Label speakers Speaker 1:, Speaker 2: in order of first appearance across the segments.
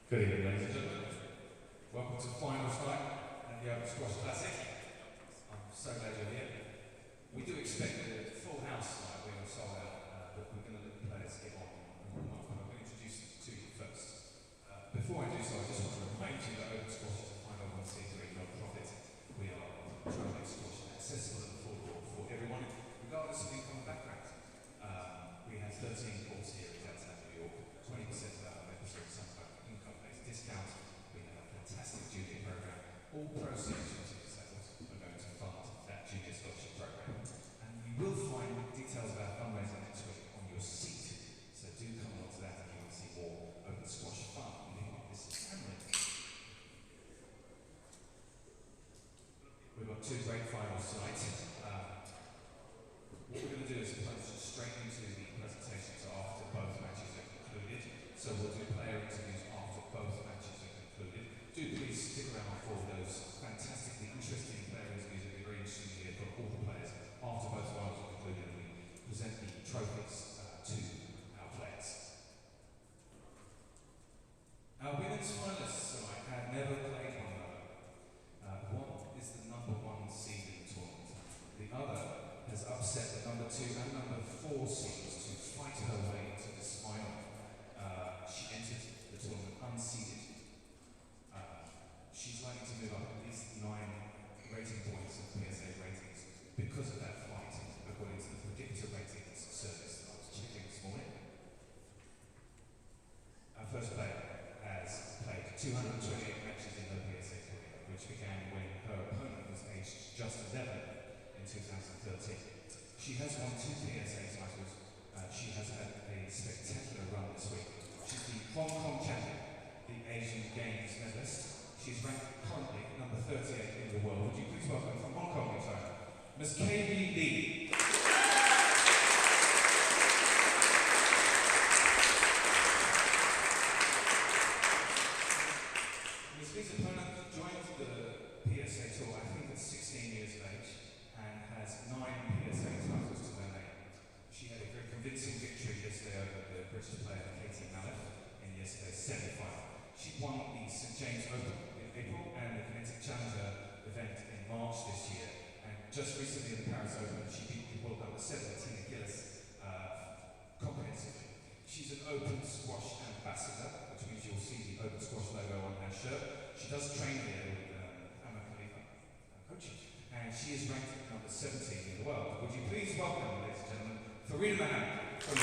Speaker 1: Good evening, ladies and gentlemen. Welcome to finals night at the Open Squash Classic. I'm so glad you're here. We do expect a full house tonight. We're sold out, but we're going to let the players get on and warm up. And I'm going to introduce them to you first. Before I do so, I just want to remind you that Open Squash is a 501c3 non-profit. We are trying to make squash accessible and affordable for everyone, regardless of income and background. We have 13 courts here in downtown New York. 20% of our members are some kind of income-based discount. We have a fantastic junior program. All proceeds from ticket sales are going to fund that junior scholarship program. And you will find details about fundraising next week on your seat. So do come along to that if you want to see more Open Squash fun on behalf of this family. We've got two great finals tonight. What we're going to do is plunge straight into the presentations after both matches are concluded. So we'll do player interviews after both matches are concluded. Do please stick around for those fantastically interesting player interviews. It'll be very interesting to hear from all the players after both finals are concluded, and we present the trophies to our players. Our women's finalists tonight have never played one another. One is the #1 seed in the tournament. The other has upset the #2 and #4 seeds to fight her way into this final. She entered the tournament unseeded. She's likely to move up at least 9 rating points of PSA ratings because of that fight, according to the predictor ratings service that I was checking this morning. Our first player has played 228 matches in her PSA career, which began when her opponent was aged just 11 in 2013. She has won 2 PSA titles. She has had a spectacular run this week. She's the Hong Kong champion, the Asian Games medalist. She's ranked currently number 38 in the world. Would you please welcome from Hong Kong in China, Ms. K.V. Lee. Ms. Lee's opponent joined the PSA tour, I think, at 16 years of age, and has 9 PSA titles to her name. She had a very convincing victory yesterday over the British player Katie Mallett in yesterday's semi-final. She won the St James Open in April and the Kinetic Challenger event in March this year. And just recently in the Paris Open, she beat the world #7, Tina Gillis, comprehensively. She's an Open Squash ambassador, which means you'll see the Open Squash logo on her shirt. She does train here with Amma Khalifa coaching, and she is ranked at #17 in the world. Would you please welcome, ladies and gentlemen, Farina Mahan from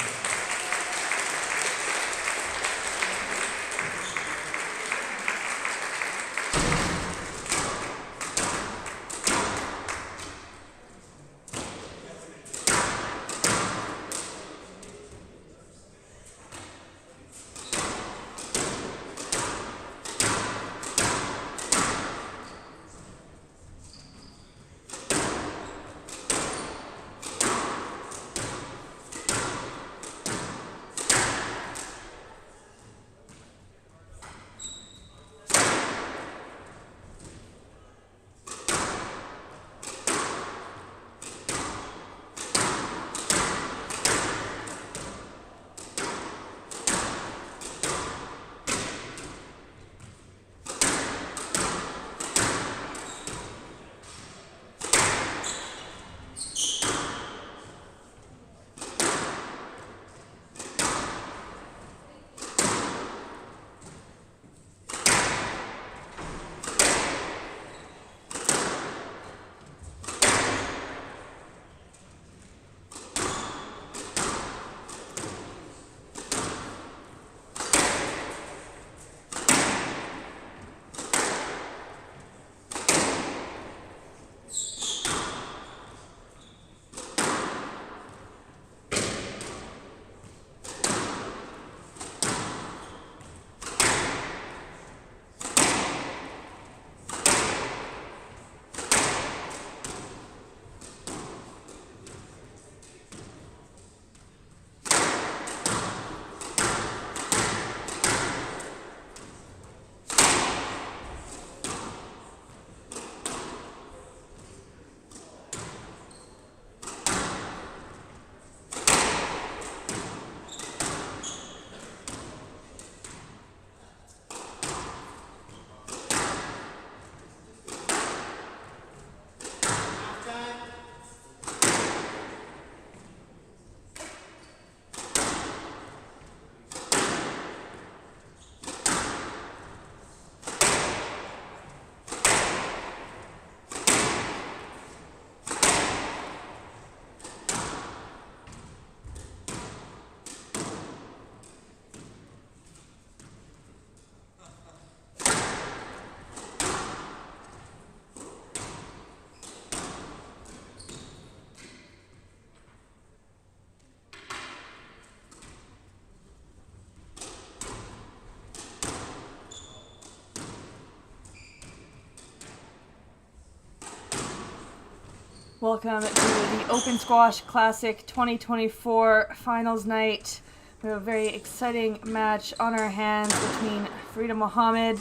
Speaker 2: Welcome to the Open Squash Classic 2024 finals night. We have a very exciting match on our hands between Farida Mohammed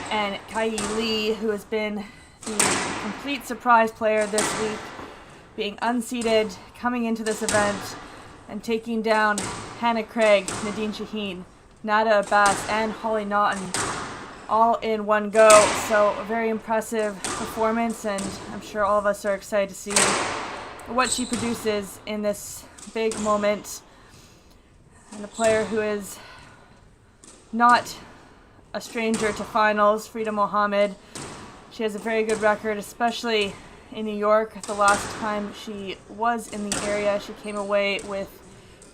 Speaker 2: and Kai Lee, who has been the complete surprise player this week, being unseeded, coming into this event, and taking down Hannah Craig, Nadine Shaheen, Nada Abbas, and Holly Naughton all in one go. So a very impressive performance, and I'm sure all of us are excited to see what she produces in this big moment. And a player who is not a stranger to finals, Farida Mohammed. She has a very good record, especially in New York. The last time she was in the area, she came away with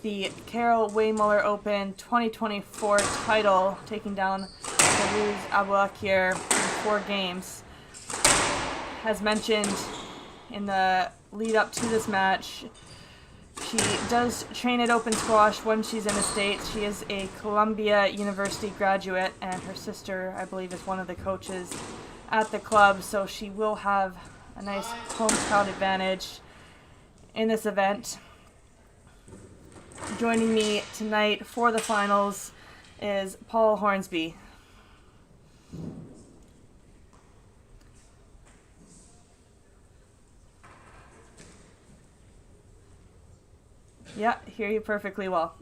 Speaker 2: the Carol Waymuller Open 2024 title, taking down Farouz Abouakir in 4 games. As mentioned in the lead up to this match, she does train at Open Squash when she's in the States. She is a Columbia University graduate, and her sister, I believe, is one of the coaches at the club, so she will have a nice home crowd advantage in this event. Joining me tonight for the finals is Paul Hornsby. Yeah, hear you perfectly well.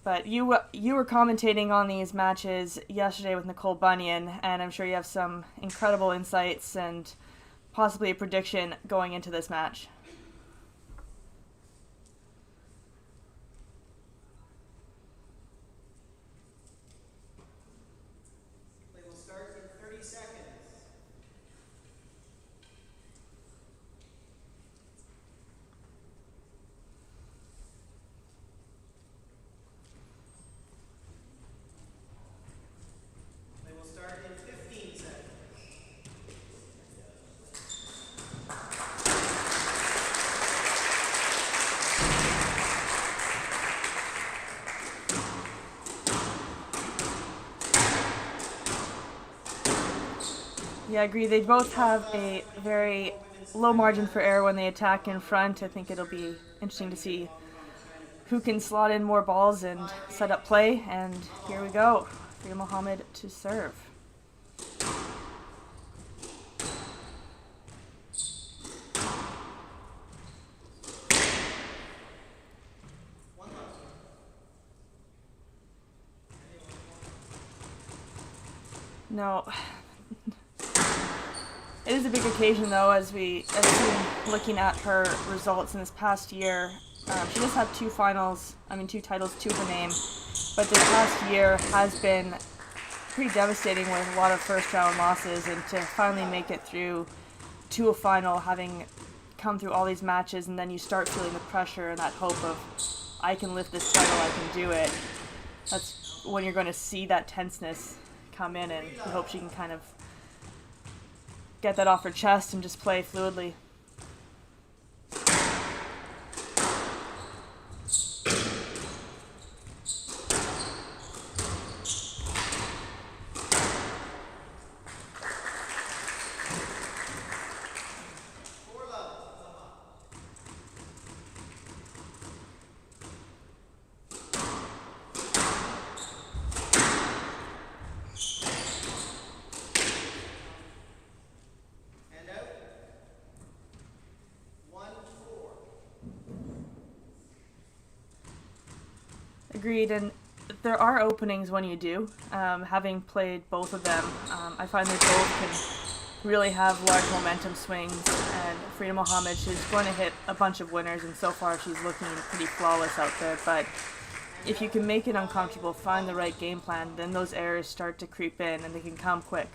Speaker 2: But you were commentating on these matches yesterday with Nicole Bunyan, and I'm sure you have some incredible insights and possibly a prediction going into this match.
Speaker 3: Play will start in 30 seconds. Play will start in 15 seconds.
Speaker 2: Yeah, I agree. They both have a very low margin for error when they attack in front. I think it'll be interesting to see who can slot in more balls and set up play. And here we go. Farida Mohammed to serve. No. It is a big occasion, though, as we've been looking at her results in this past year. She does have 2 titles to her name, but this past year has been pretty devastating with a lot of first-round losses, and to finally make it through to a final, having come through all these matches, and then you start feeling the pressure and that hope of, I can lift this title, I can do it. That's when you're going to see that tenseness come in, and I hope she can kind of get that off her chest and just play fluidly. Agreed, and there are openings when you do. Having played both of them, I find they both can really have large momentum swings, and Farida Mohammed, she's going to hit a bunch of winners, and so far she's looking pretty flawless out there, but if you can make it uncomfortable, find the right game plan, then those errors start to creep in, and they can come quick.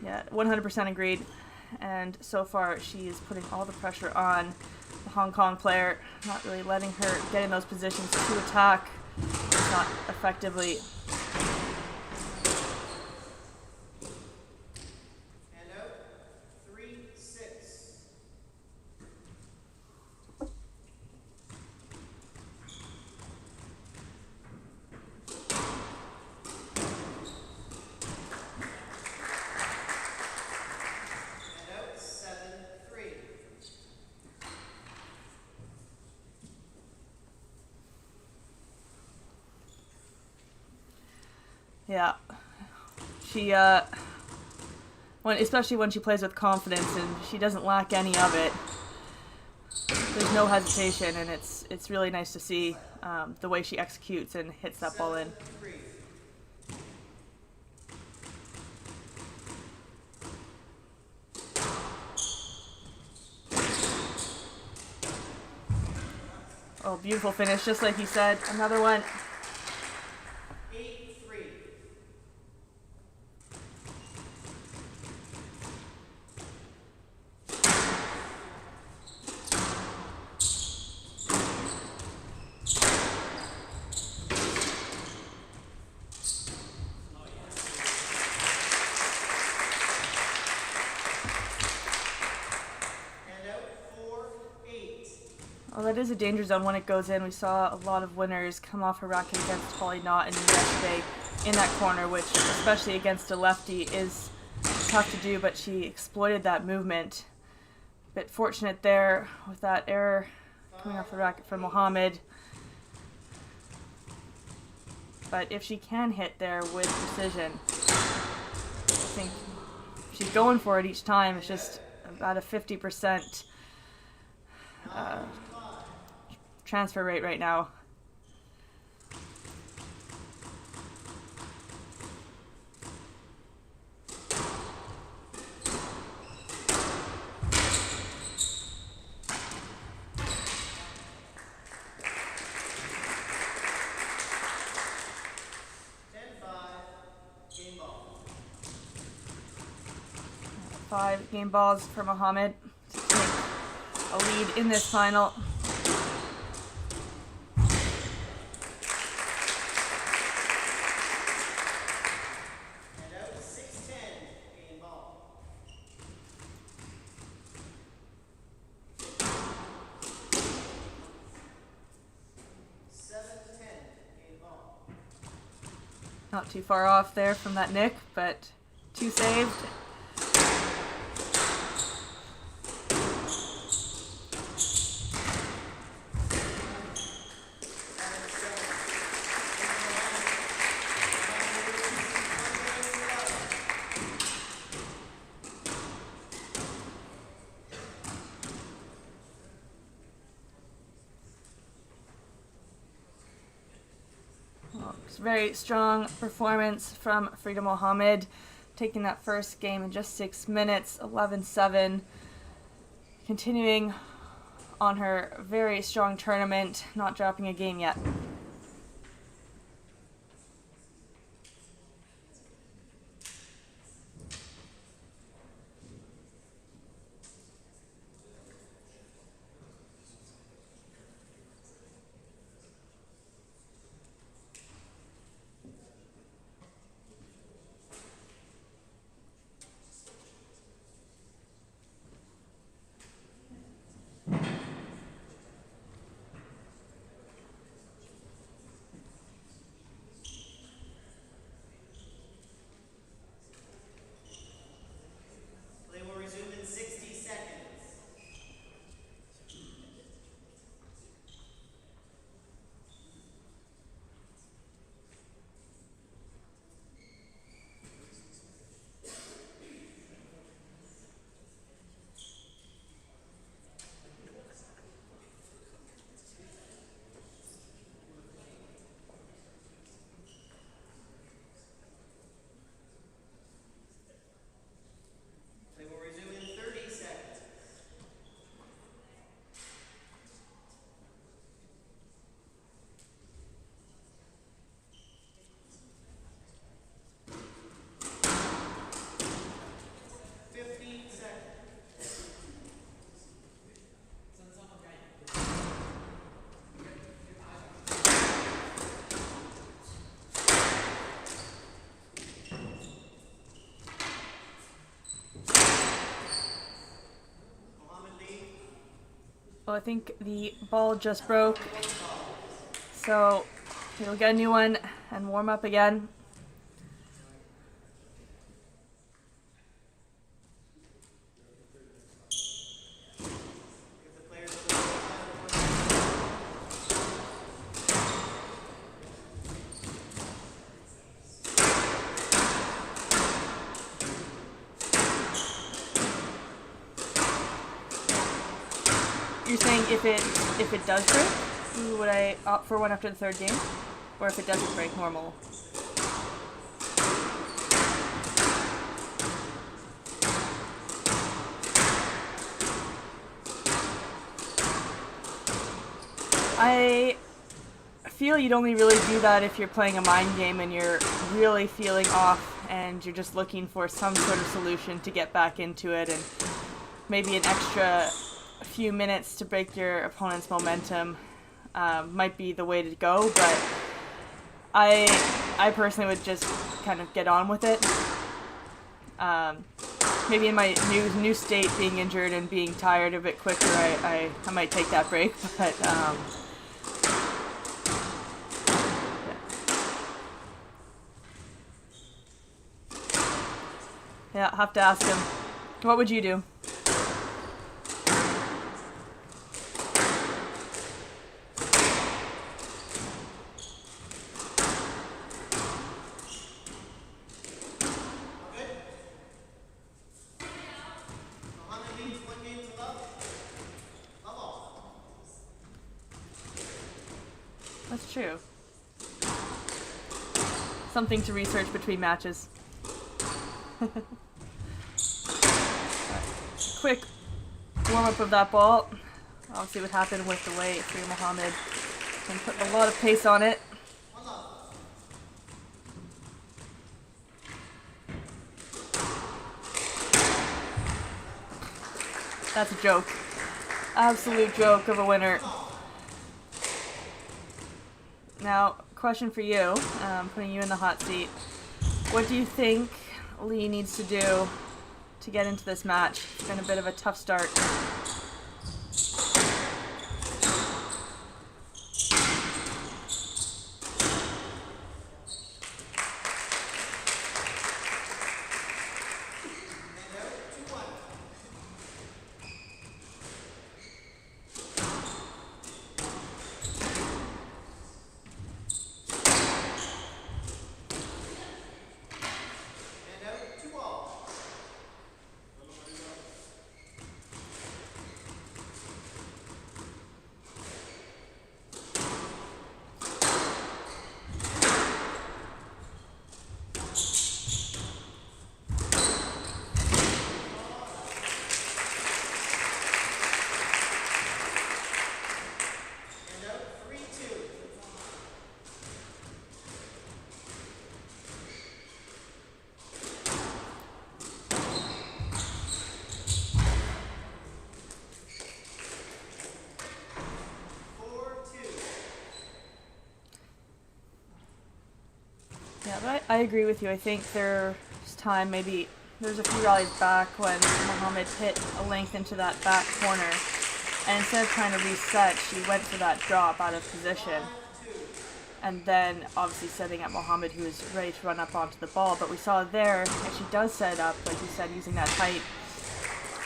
Speaker 2: Yeah, 100% agreed. and so far she is putting all the pressure on the Hong Kong player, not really letting her get in those positions to attack, not effectively.
Speaker 3: And out, 3-6. And out, 7-3.
Speaker 2: Yeah, she especially when she plays with confidence, and she doesn't lack any of it. There's no hesitation, and it's really nice to see the way she executes and hits that ball in.
Speaker 3: 7-3.
Speaker 2: Oh, beautiful finish, just like he said. Another one.
Speaker 3: 8-3. And out, 4-8.
Speaker 2: Well, that is a danger zone when it goes in. We saw a lot of winners come off her racket against Holly Knott and yesterday in that corner, which, especially against a lefty, is tough to do, but she exploited that movement. Bit fortunate there with that error coming off the racket from Mohammed. But if she can hit there with precision, I think she's going for it each time. It's just about a 50% transfer rate right now.
Speaker 3: Game ball.
Speaker 2: 5 game balls for Mohammed to take a lead in this final.
Speaker 3: And out, 6-10. Game ball. 7-10. Game ball.
Speaker 2: Not too far off there from that nick, but 2 saved. Very strong performance from Frida Mohammed, taking that first game in just 6 minutes, 11-7, continuing on her very strong tournament, not dropping a game yet. Well, I think the ball just broke, so we'll get a new one and warm up again. You're saying if it does break, would I opt for one after the third game? Or if it doesn't break, normal? I feel you'd only really do that if you're playing a mind game and you're really feeling off and you're just looking for some sort of solution to get back into it, and maybe an extra few minutes to break your opponent's momentum might be the way to go, but I personally would just kind of get on with it. Maybe in my new state, being injured and being tired a bit quicker, I might take that break, but yeah, I'll have to ask him. What would you do? That's true. Something to research between matches. Quick warm-up of that ball. Obviously what happened with the way Frida Muhammad can put a lot of pace on it. That's a joke. Absolute joke of a winner. Now, question for you, putting you in the hot seat. What do you think Lee needs to do to get into this match? It's been a bit of a tough start. Yeah, but I agree with you. I think there's time, maybe there's a few rallies back when Muhammad hit a length into that back corner, and instead of trying to reset, she went for that drop out of position, and then obviously setting up Muhammad, who was ready to run up onto the ball. But we saw there, if she does set up, like you said, using that height,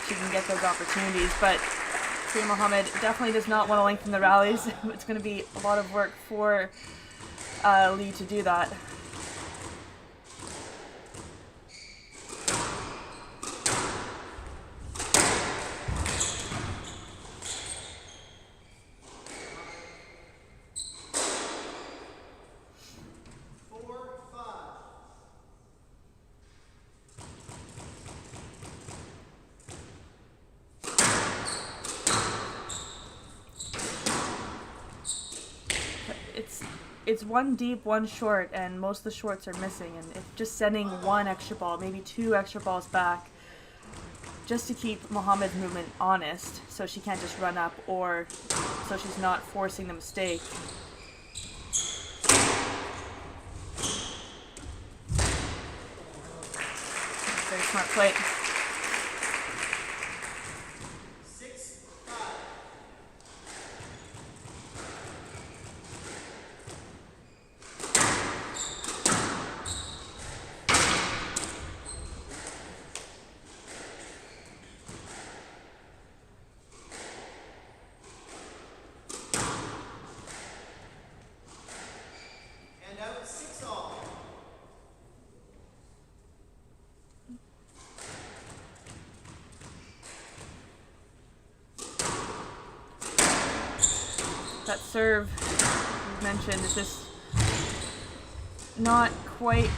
Speaker 2: she can get those opportunities. But Frida Muhammad definitely does not want to lengthen the rallies. It's going to be a lot of work for Lee to do that. It's one deep, one short, and most of the shorts are missing, and it's just sending one extra ball, maybe two extra balls back, just to keep Muhammad's movement honest, so she can't just run up, or so she's not forcing the mistake. Very smart play. serve, as mentioned, is just not quite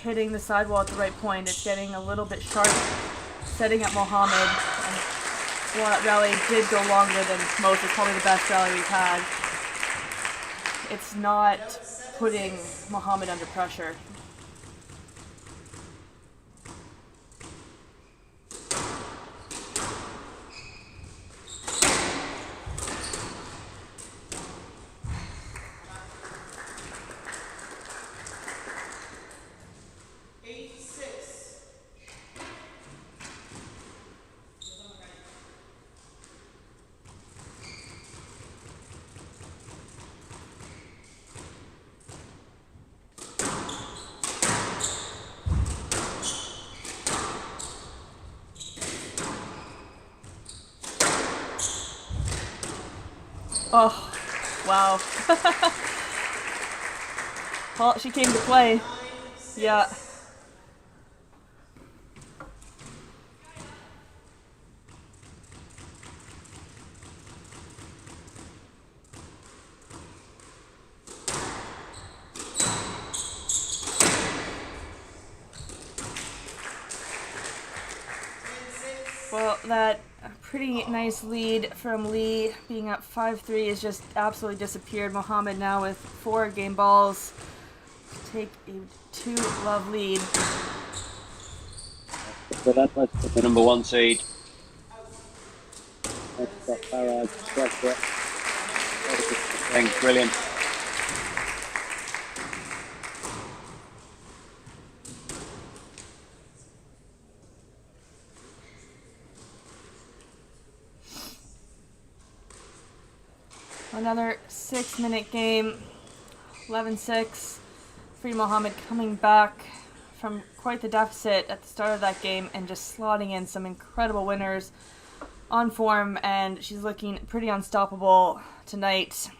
Speaker 2: hitting the sidewall at the right point. It's getting a little bit sharp, setting up Mohammed. And while that rally did go longer than most, it's probably the best rally we've had. It's not putting Mohammed under pressure. Oh, wow. Well, she came to play. Yeah. Well, that pretty nice lead from Lee, being up 5-3, has just absolutely disappeared. Mohammed now with 4 game balls to take a 2-love lead.
Speaker 4: So that's the number 1 seed. That's Farage. Thanks, brilliant.
Speaker 2: Another 6-minute game, 11-6. Free Mohammed coming back from quite the deficit at the start of that game and just slotting in some incredible winners on form, and she's looking pretty unstoppable tonight.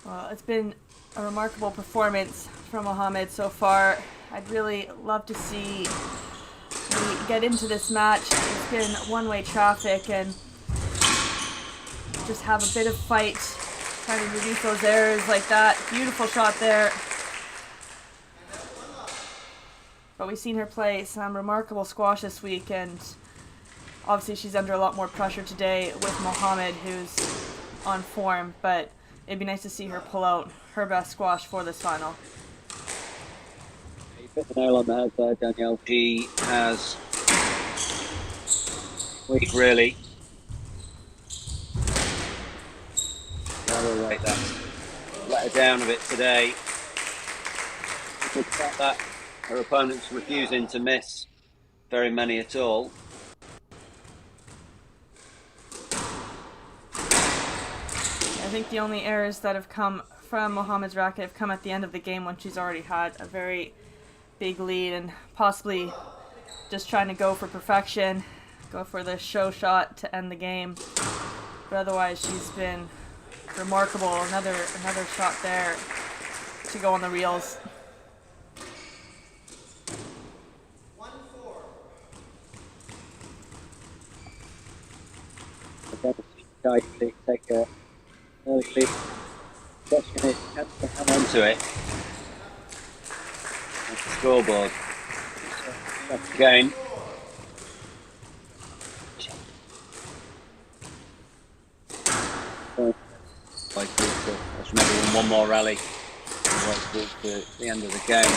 Speaker 2: Well, it's been a remarkable performance from Mohammed so far. I'd really love to see we get into this match. It's been one-way traffic and just have a bit of fight, trying to reduce those errors like that. Beautiful shot there. But we've seen her play some remarkable squash this week, and obviously she's under a lot more pressure today with Mohammed, who's on form, but it'd be nice to see her pull out her best squash for this final.
Speaker 4: You hit the nail on the head there, Danielle. She has weak, really. Right, that's let her down a bit today. The fact that her opponent's refusing to miss very many at all.
Speaker 2: As think the only errors that have come from Mohammed's racket have come at the end of the game when she's already had a very big lead and possibly just trying to go for perfection, go for the show shot to end the game. But otherwise, she's been remarkable. Another shot there to go on the reels.
Speaker 3: 1-4.
Speaker 4: Take a early lead. Question is, can they hang on to it? That's the scoreboard. Again. Let's maybe win one more rally. To the end of the game.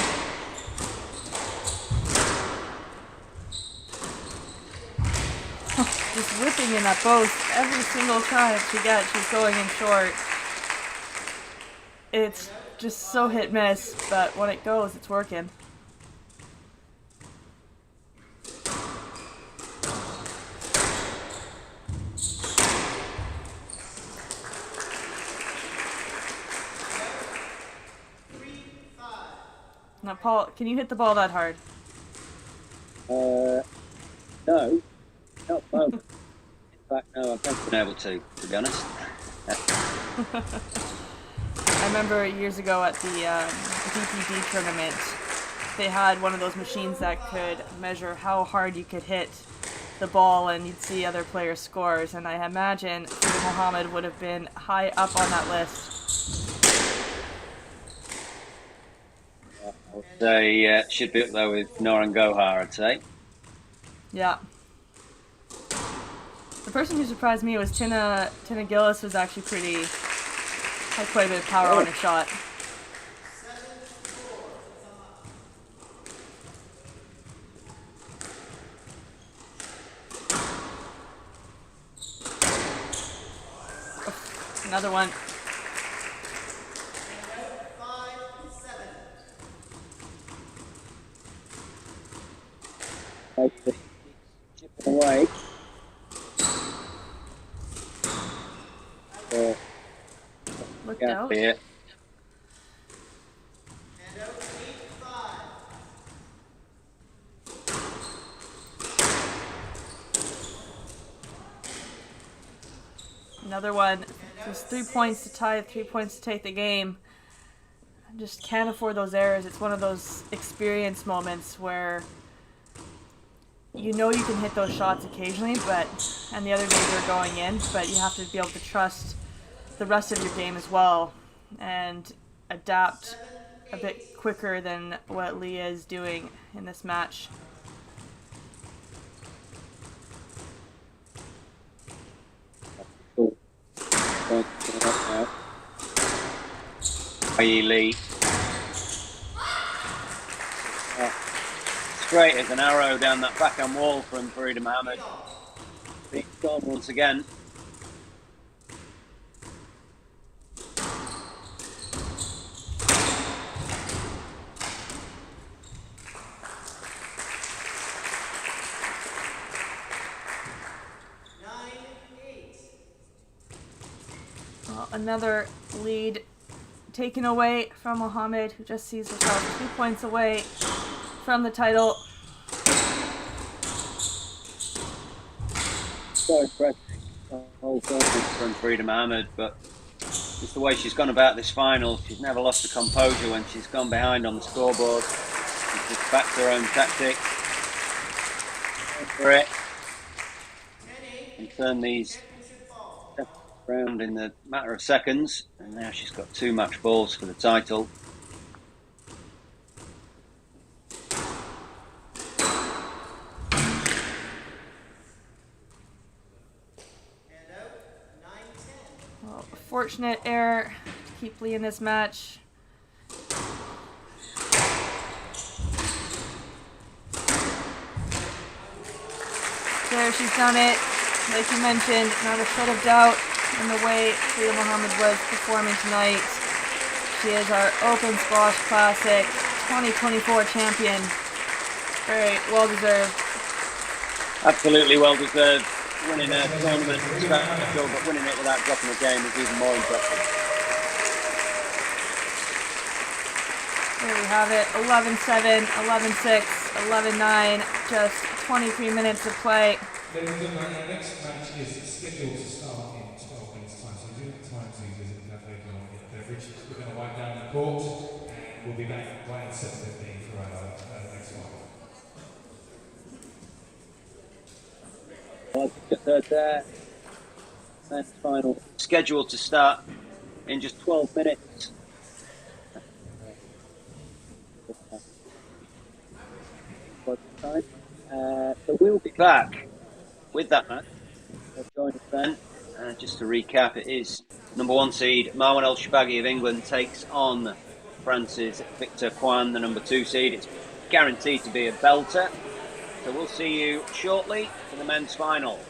Speaker 2: Just whipping in that post every single try she gets. She's going in short. It's just so hit miss, but when it goes, it's working. Now, Paul, can you hit the ball that hard?
Speaker 4: No, not both. In fact, no, I've never been able to be honest.
Speaker 2: I remember years ago at the DPD tournament, they had one of those machines that could measure how hard you could hit the ball, and you'd see other players' scores. And I imagine Frida Mohammed would have been high up on that list.
Speaker 4: I would say should be up there with Noran Gohar, I'd say.
Speaker 2: Yeah. The person who surprised me was Tina Gillis. Was actually had quite a bit of power on her shot. Another one.
Speaker 3: 5-7.
Speaker 4: Chipping away.
Speaker 2: Looked out.
Speaker 4: Here.
Speaker 3: And out 8-5.
Speaker 2: Another one. Just 3 points to tie, 3 points to take the game. Just can't afford those errors. It's one of those experience moments where you know you can hit those shots occasionally, and the other days are going in, but you have to be able to trust the rest of your game as well and adapt a bit quicker than what Leah is doing in this match.
Speaker 4: Cool. Lee. Straight as an arrow down that backhand wall from Farida Mohammed. Big gone once again.
Speaker 2: Well, another lead taken away from Mohammed, who just sees herself 2 points away from the title.
Speaker 4: So impressive. Whole from Farida Mohammed, but it's the way she's gone about this final. She's never lost her composure when she's gone behind on the scoreboard. She's just backed her own tactic. For it. And turn these round in the matter of seconds. And now she's got 2 match balls for the title.
Speaker 2: Well, a fortunate error to keep Lee in this match. There, she's done it. Like you mentioned, not a shred of doubt in the way Farida Mohammed was performing tonight. She is our Open Squash Classic 2024 champion. Very well deserved.
Speaker 4: Absolutely well deserved. winning a tournament special, but winning it without dropping a game is even more impressive.
Speaker 2: Here we have it, 11-7, 11-6, 11-9, just 23 minutes of play.
Speaker 1: Ladies and gentlemen, our next match is scheduled to start in 12 minutes' time, so do have time to visit the cafe and get a beverage. We're going to wipe down the court, and we'll be back right at 7:15 for our next one.
Speaker 4: Men's final scheduled to start in just 12 minutes. So we'll be back with that match. Join us then. Just to recap, it is number 1 seed Marwan El Shbaghi of England takes on France's Victor Kwan, the number 2 seed. It's guaranteed to be a belter. So we'll see you shortly for the men's final.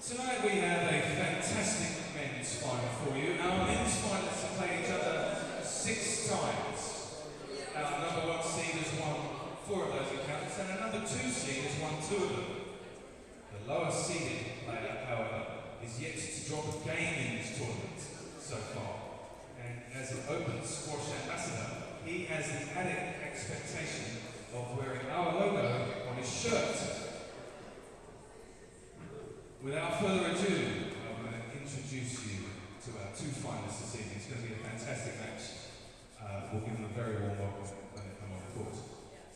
Speaker 1: Tonight we have a fantastic men's final for you. Our men's finalists have played each other 6 times. Our number 1 seed has won 4 of those encounters, and our number 2 seed has won 2 of them. The lower seeded player, however, is yet to drop a game in this tournament so far. And as an open squash ambassador, he has the added expectation of wearing our logo on his shirt. Without further ado, I'm going to introduce you to our 2 finalists this evening. It's going to be a fantastic match. We'll give them a very warm welcome when they come on the court.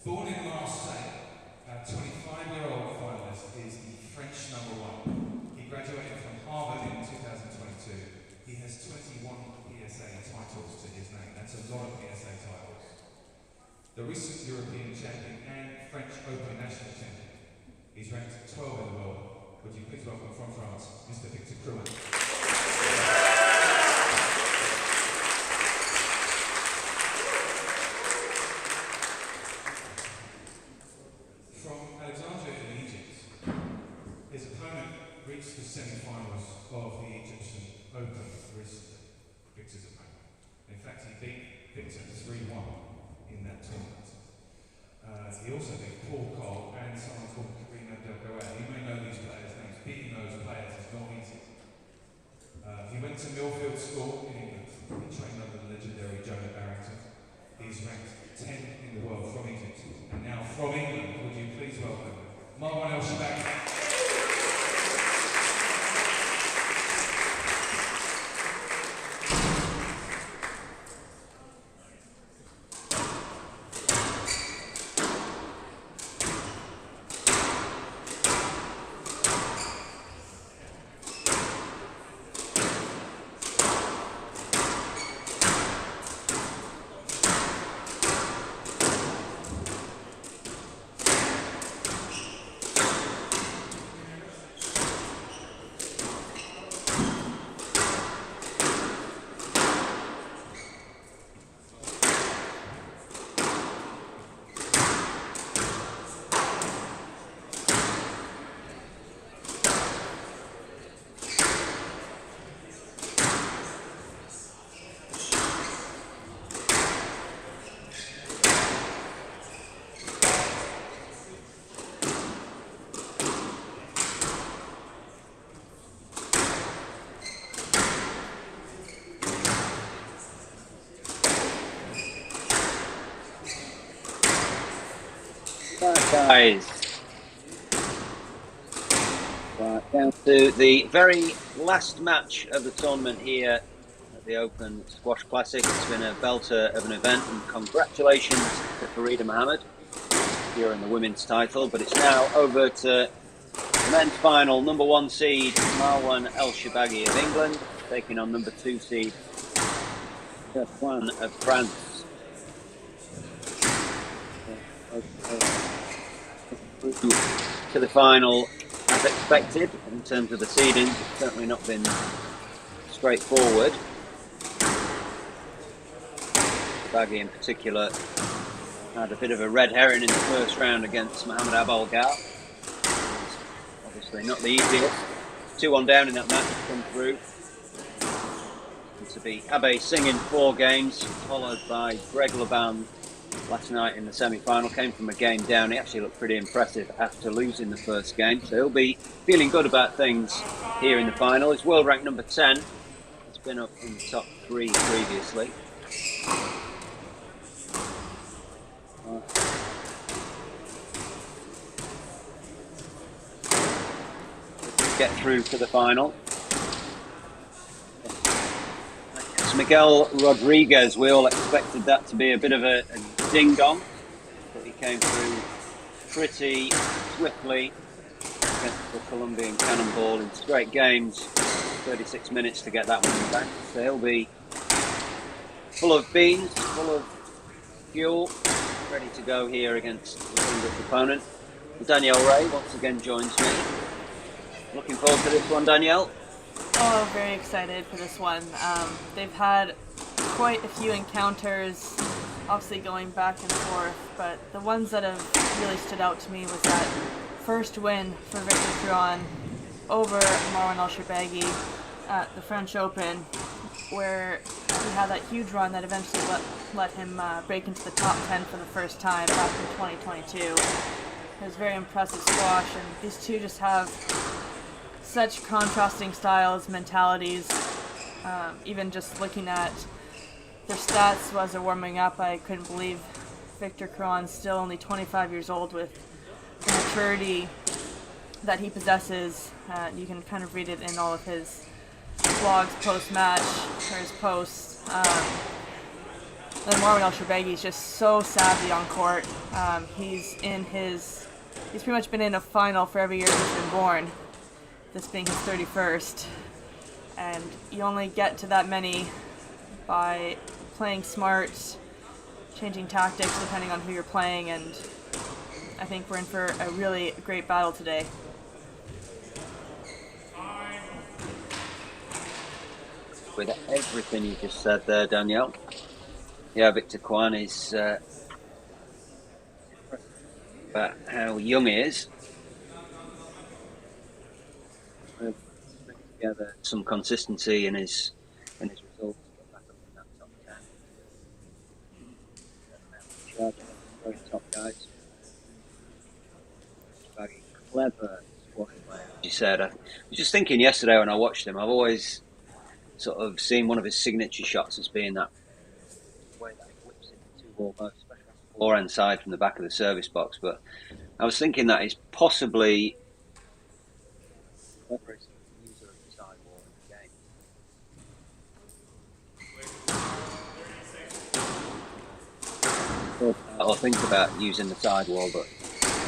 Speaker 1: Born in Marseille, our 25-year-old finalist is the French number 1. He graduated from Harvard in 2022. He has 21 PSA titles to his name. That's a lot of PSA titles. The recent European champion and French Open national champion. He's ranked 12 in the world. Would you please welcome from France, Mr. Victor Crouin. From Alexandria in Egypt, his opponent reached the semi-finals of the Egyptian Open recently. Victor's opponent. In fact, he beat Victor 3-1 in that tournament. He also beat Paul Cole and someone called Karina Delgado. You may know these players' names. Beating those players is not easy. He went to Millfield School in England. He trained under the legendary Jonah Barrington. He's ranked 10 in the world from Egypt. And now from England, would you please welcome Marwan El-Shabaki.
Speaker 4: Guys, right, down to the very last match of the tournament here at the Open Squash Classic. It's been a belter of an event, and congratulations to Farida Mohammed here in the women's title. But it's now over to the men's final. Number 1 seed Marwan El-Shabaki of England taking on number 2 seed Juan of France. To the final as expected in terms of the seeding. It's certainly not been straightforward. Baggy in particular had a bit of a red herring in the first round against Mohamed Abol-Gal. Obviously not the easiest. 2-1 down in that match to come through. And to be Abe Singh in 4 games, followed by Greg Laban last night in the semi-final. Came from a game down. He actually looked pretty impressive after losing the first game, so he'll be feeling good about things here in the final. He's world ranked number 10. He's been up in the top 3 previously. Get through to the final. It's Miguel Rodriguez. We all expected that to be a bit of a ding-dong, but he came through pretty swiftly against the Colombian Cannonball in straight games. 36 minutes to get that one back. So he'll be full of beans, full of fuel, ready to go here against the English opponent. Danielle Ray once again joins me. Looking forward to this one, Danielle.
Speaker 2: Oh, very excited for this one. They've had quite a few encounters, obviously going back and forth, but the ones that have really stood out to me was that first win for Victor Crouin over Marwan El-Shorbagy at the French Open, where he had that huge run that eventually let him break into the top 10 for the first time back in 2022. It was very impressive squash, and these two just have such contrasting styles, mentalities. Even just looking at their stats as they're warming up, I couldn't believe Victor Cron's still only 25 years old with the maturity that he possesses. You can kind of read it in all of his blogs post-match, or his posts. Then Marwan El-Shorbagy is just so savvy on court. He's pretty much been in a final for every year he's been born, this being his 31st. And you only get to that many by playing smart, changing tactics depending on who you're playing, and I think we're in for a really great battle today.
Speaker 4: With everything you just said there, Danielle. Yeah, Victor Kwan is about how young he is. Together some consistency in his results. Back up in that top 10. Very top guys. Very clever squash player. You said. I was just thinking yesterday when I watched him. I've always sort of seen one of his signature shots as being that way that he whips into two-ball both, especially on the forehand side from the back of the service box. But I was thinking that he's possibly cleverest user of the sidewall in the game. I'll think about using the sidewall, but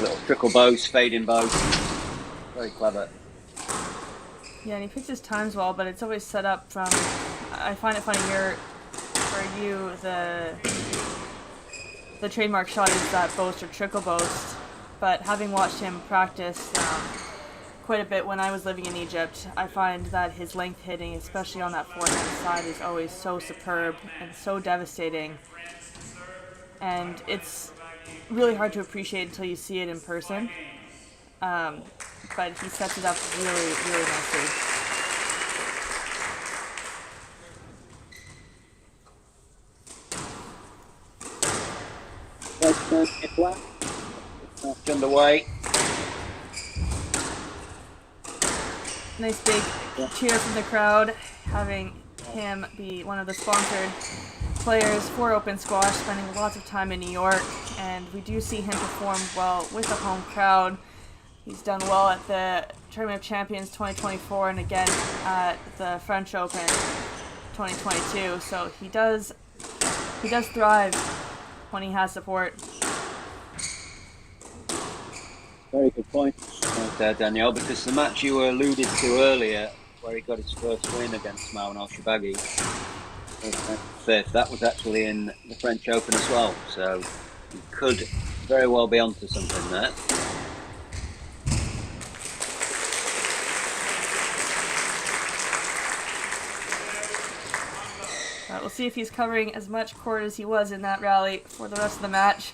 Speaker 4: little trickle bows, fading bows, very clever.
Speaker 2: Yeah, and he picks his times well, but it's always set up from. I find it funny for you, the trademark shot is that boast or trickle boast. But having watched him practice quite a bit when I was living in Egypt, I find that his length hitting, especially on that forehand side, is always so superb and so devastating. And it's really hard to appreciate until you see it in person. But he sets it up really, really nicely.
Speaker 4: Match underway.
Speaker 2: Nice big cheer from the crowd, having him be one of the sponsored players for Open Squash, spending lots of time in New York, and we do see him perform well with the home crowd. He's done well at the Tournament of Champions 2024 and again at the French Open 2022. So he does thrive when he has support.
Speaker 4: Very good point right there, Danielle, because the match you alluded to earlier, where he got his first win against Marwan El-Shorbagy, that was actually in the French Open as well. So he could very well be onto something there.
Speaker 2: We'll see if he's covering as much court as he was in that rally for the rest of the match.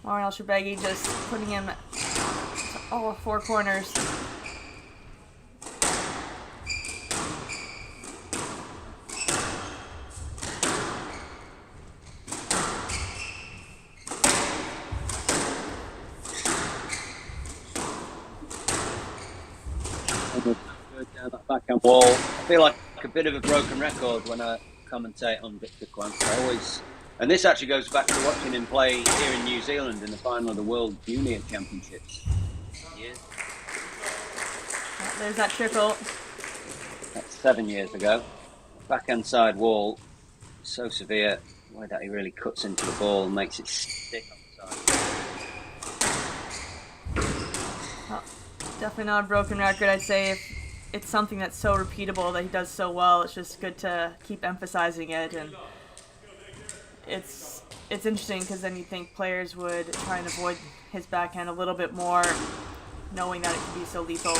Speaker 2: Marwan El-Shorbagy just putting him to all four corners.
Speaker 4: Down that backhand wall. I feel like a bit of a broken record when I commentate on Victor Kwan. And this actually goes back to watching him play here in New Zealand in the final of the World Junior Championships. Yeah.
Speaker 2: There's that trickle.
Speaker 4: That's 7 years ago. Backhand side wall, so severe, the way that he really cuts into the ball and makes it stick on the side.
Speaker 2: Well, definitely not a broken record, I'd say. If it's something that's so repeatable that he does so well, it's just good to keep emphasizing it. And it's interesting because then you think players would try and avoid his backhand a little bit more, knowing that it can be so lethal.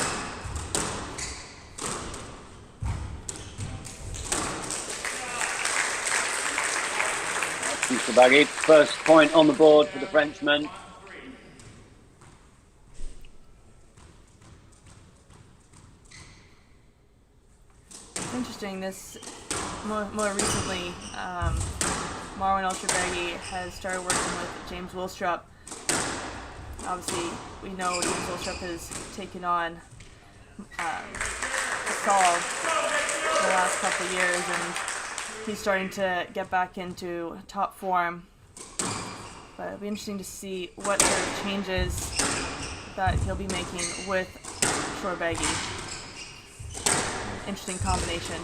Speaker 4: El-Shorbagy, first point on the board for the Frenchman.
Speaker 2: Interesting. This more recently, Marwan Elsharbagi has started working with James Willstrup. Obviously, we know James Willstrup has taken on Saul the last couple of years, and he's starting to get back into top form. But it'll be interesting to see what sort of changes that he'll be making with Shorbagi. Interesting combination,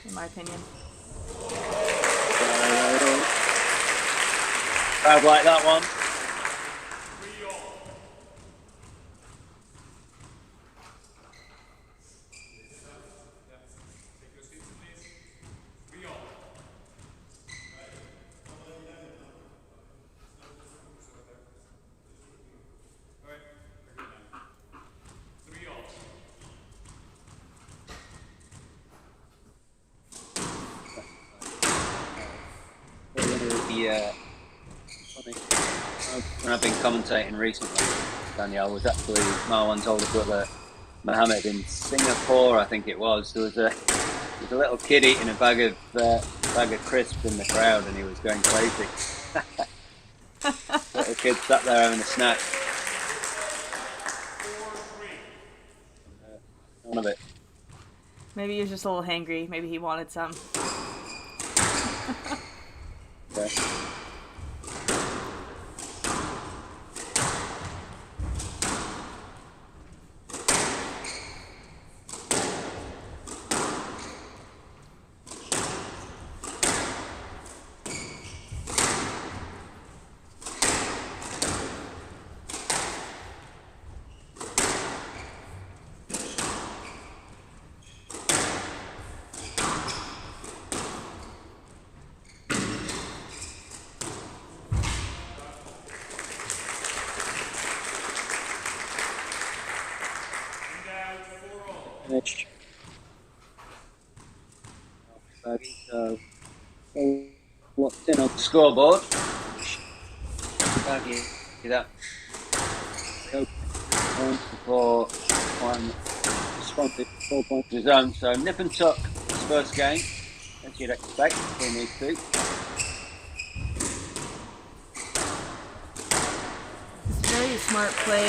Speaker 2: in my opinion.
Speaker 4: Crowd like that one. When I've been commentating recently, Danielle, was actually Marwan's older brother Mohammed in Singapore, I think it was. There was a little kid eating a bag of crisps in the crowd, and he was going crazy. Little kid sat there having a snack. None of it.
Speaker 2: Maybe he was just a little hangry. Maybe he wanted some.
Speaker 4: Okay. Finished. So, what's in on the scoreboard? Thank you. See that? For one responsive 4 points of his own. So nip and tuck his first game, as you'd expect between these two.
Speaker 2: It's very smart play.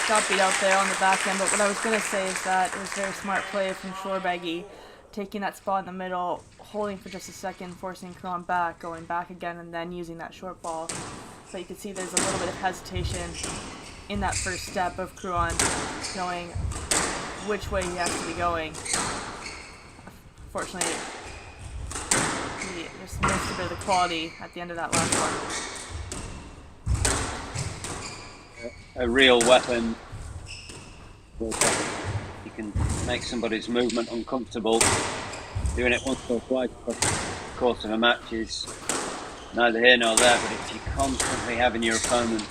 Speaker 2: He got beat out there on the back end, but what I was going to say is that it was very smart play from Shorbagi, taking that spot in the middle, holding for just a second, forcing Kron back, going back again, and then using that short ball. So you can see there's a little bit of hesitation in that first step of Kron, knowing which way he has to be going. Fortunately, he just missed a bit of the quality at the end of that last one.
Speaker 4: A real weapon. You can make somebody's movement uncomfortable. Doing it once or twice across the course of a match is neither here nor there, but if you're constantly having your opponent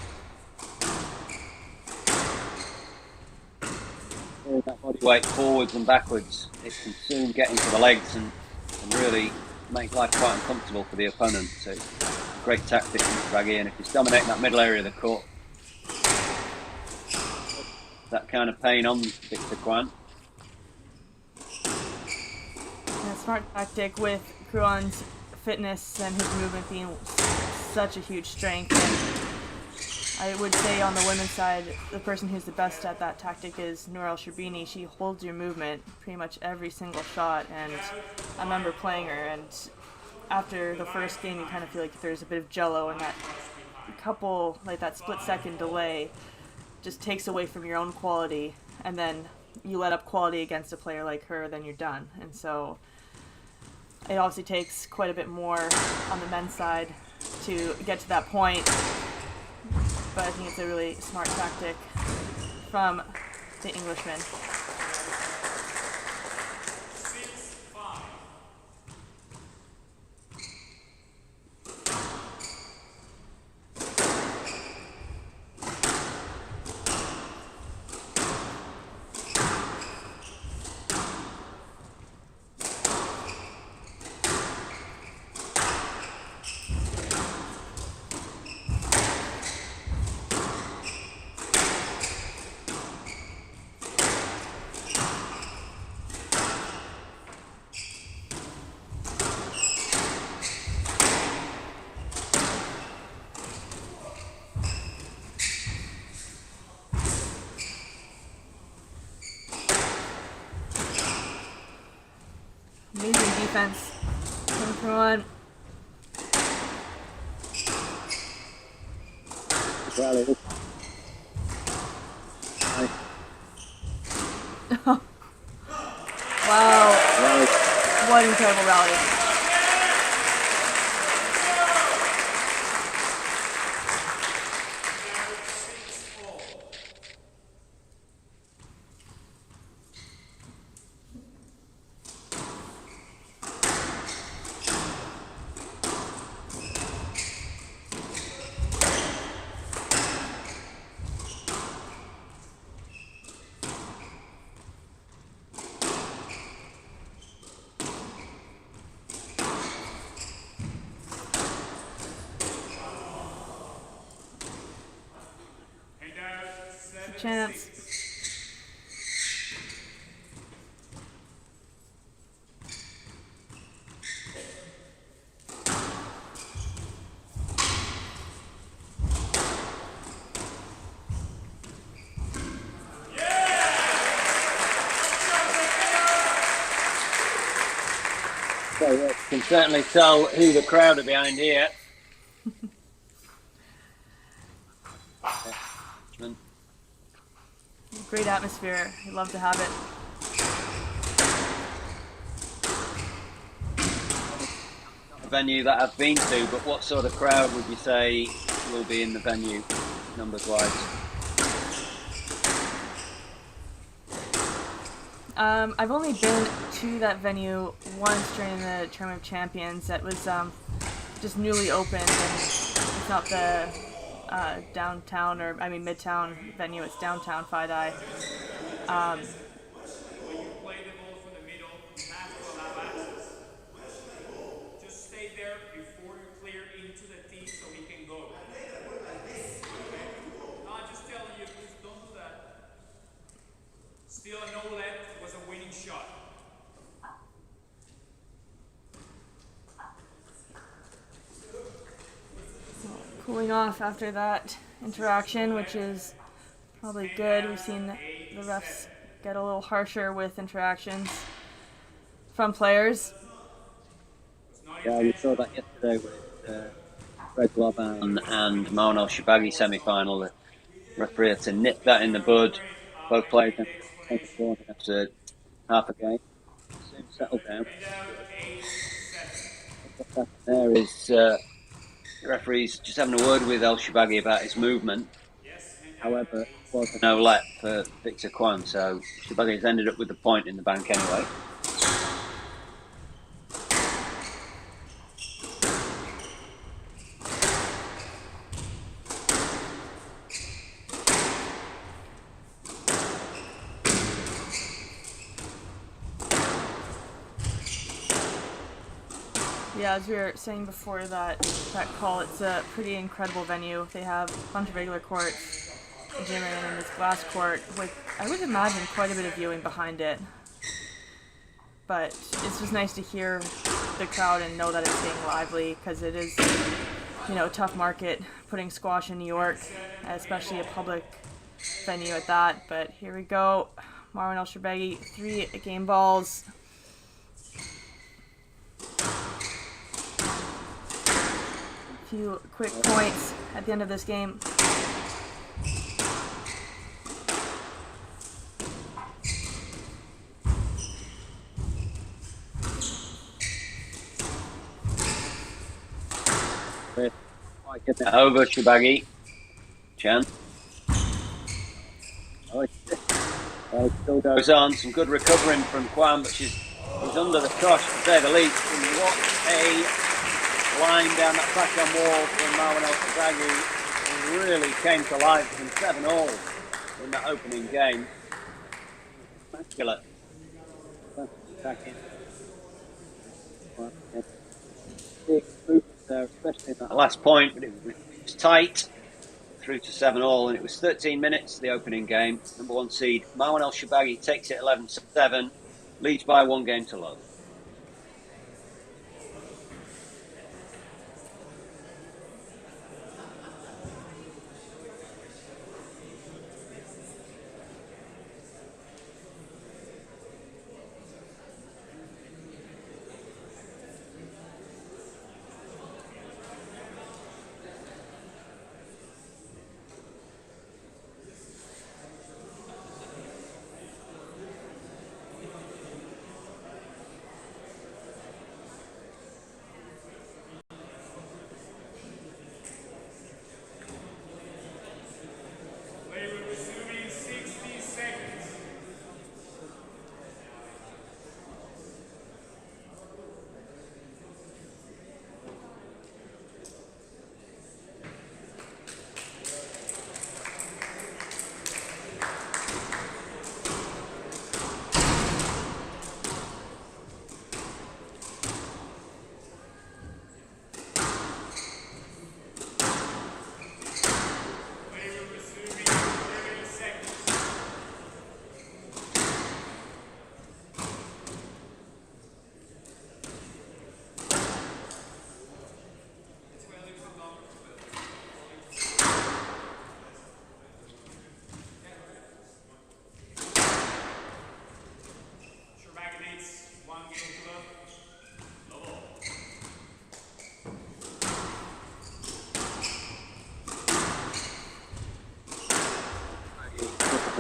Speaker 4: pull that body weight forwards and backwards, it can soon get into the legs and really make life quite uncomfortable for the opponent. So it's a great tactic from Raggy, and if he's dominating that middle area of the court, that kind of pain on Victor Kwan.
Speaker 2: Yeah, smart tactic with Kron's fitness and his movement being such a huge strength. And I would say on the women's side, the person who's the best at that tactic is Noor El-Sherbini. She holds your movement pretty much every single shot, and I remember playing her, and after the first game you kind of feel like there's a bit of jello, and that couple, like that split-second delay just takes away from your own quality, and then you let up quality against a player like her, then you're done. And so it obviously takes quite a bit more on the men's side to get to that point, but I think it's a really smart tactic from the Englishman. defense. Come on.
Speaker 4: Rally.
Speaker 2: Wow.
Speaker 4: Rally.
Speaker 2: What incredible rally. Chance.
Speaker 4: So you can certainly tell who the crowd are behind here.
Speaker 2: Great atmosphere. You'd love to have it.
Speaker 4: A venue that I've been to, but what sort of crowd would you say will be in the venue, numbers wise?
Speaker 2: I've only been to that venue once during the Tournament of Champions. That was just newly opened, and it's not the downtown, or I mean midtown venue. It's downtown Fidei.
Speaker 5: When you play the ball from the middle, you have to allow access. Just stay there before you clear into the tee so he can go. No, I'm just telling you, please don't do that. Still a no let was a winning shot.
Speaker 2: Cooling off after that interaction, which is probably good. We've seen the refs get a little harsher with interactions from players.
Speaker 4: Yeah, we saw that yesterday with Greg Laban and Manuel Shibagi semi-final. The referee had to nip that in the bud. Both players had to take a corner after half a game. Soon settled down. What's happened there is the referee's just having a word with El Shibagi about his movement. However, it was a no let for Victor Kwan, so Shibagi has ended up with the point in the bank anyway.
Speaker 2: Yeah, as we were saying before that call, it's a pretty incredible venue. They have a bunch of regular courts, a gym, and then this glass court with, I would imagine, quite a bit of viewing behind it. But it's just nice to hear the crowd and know that it's being lively, because it is, you know, a tough market putting squash in New York, especially a public venue at that. But here we go. Marwan El-Shorbagy, 3 game balls. Few quick points at the end of this game.
Speaker 4: Over Shibagi. Chan. It still goes on. Some good recovering from Kwan, but she's under the cosh to say the least. And what a line down that backhand wall from Marwan El-Shorbagy. Really came to life from 7-all in that opening game. Immaculate. Big movement there, especially in that last point, but it was tight through to 7-all, and it was 13 minutes the opening game. Number 1 seed Marwan El-Shorbagy takes it 11-7, leads by 1 game to love.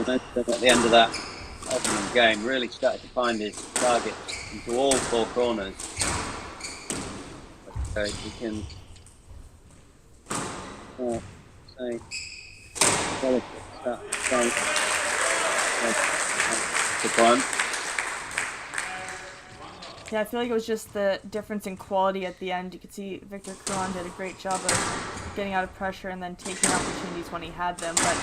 Speaker 4: momentum at the end of that opening game. Really started to find his targets into all four corners. But he can say quality start to climb.
Speaker 2: Yeah, I feel like it was just the difference in quality at the end. You could see Victor Crouan did a great job of getting out of pressure and then taking opportunities when he had them. But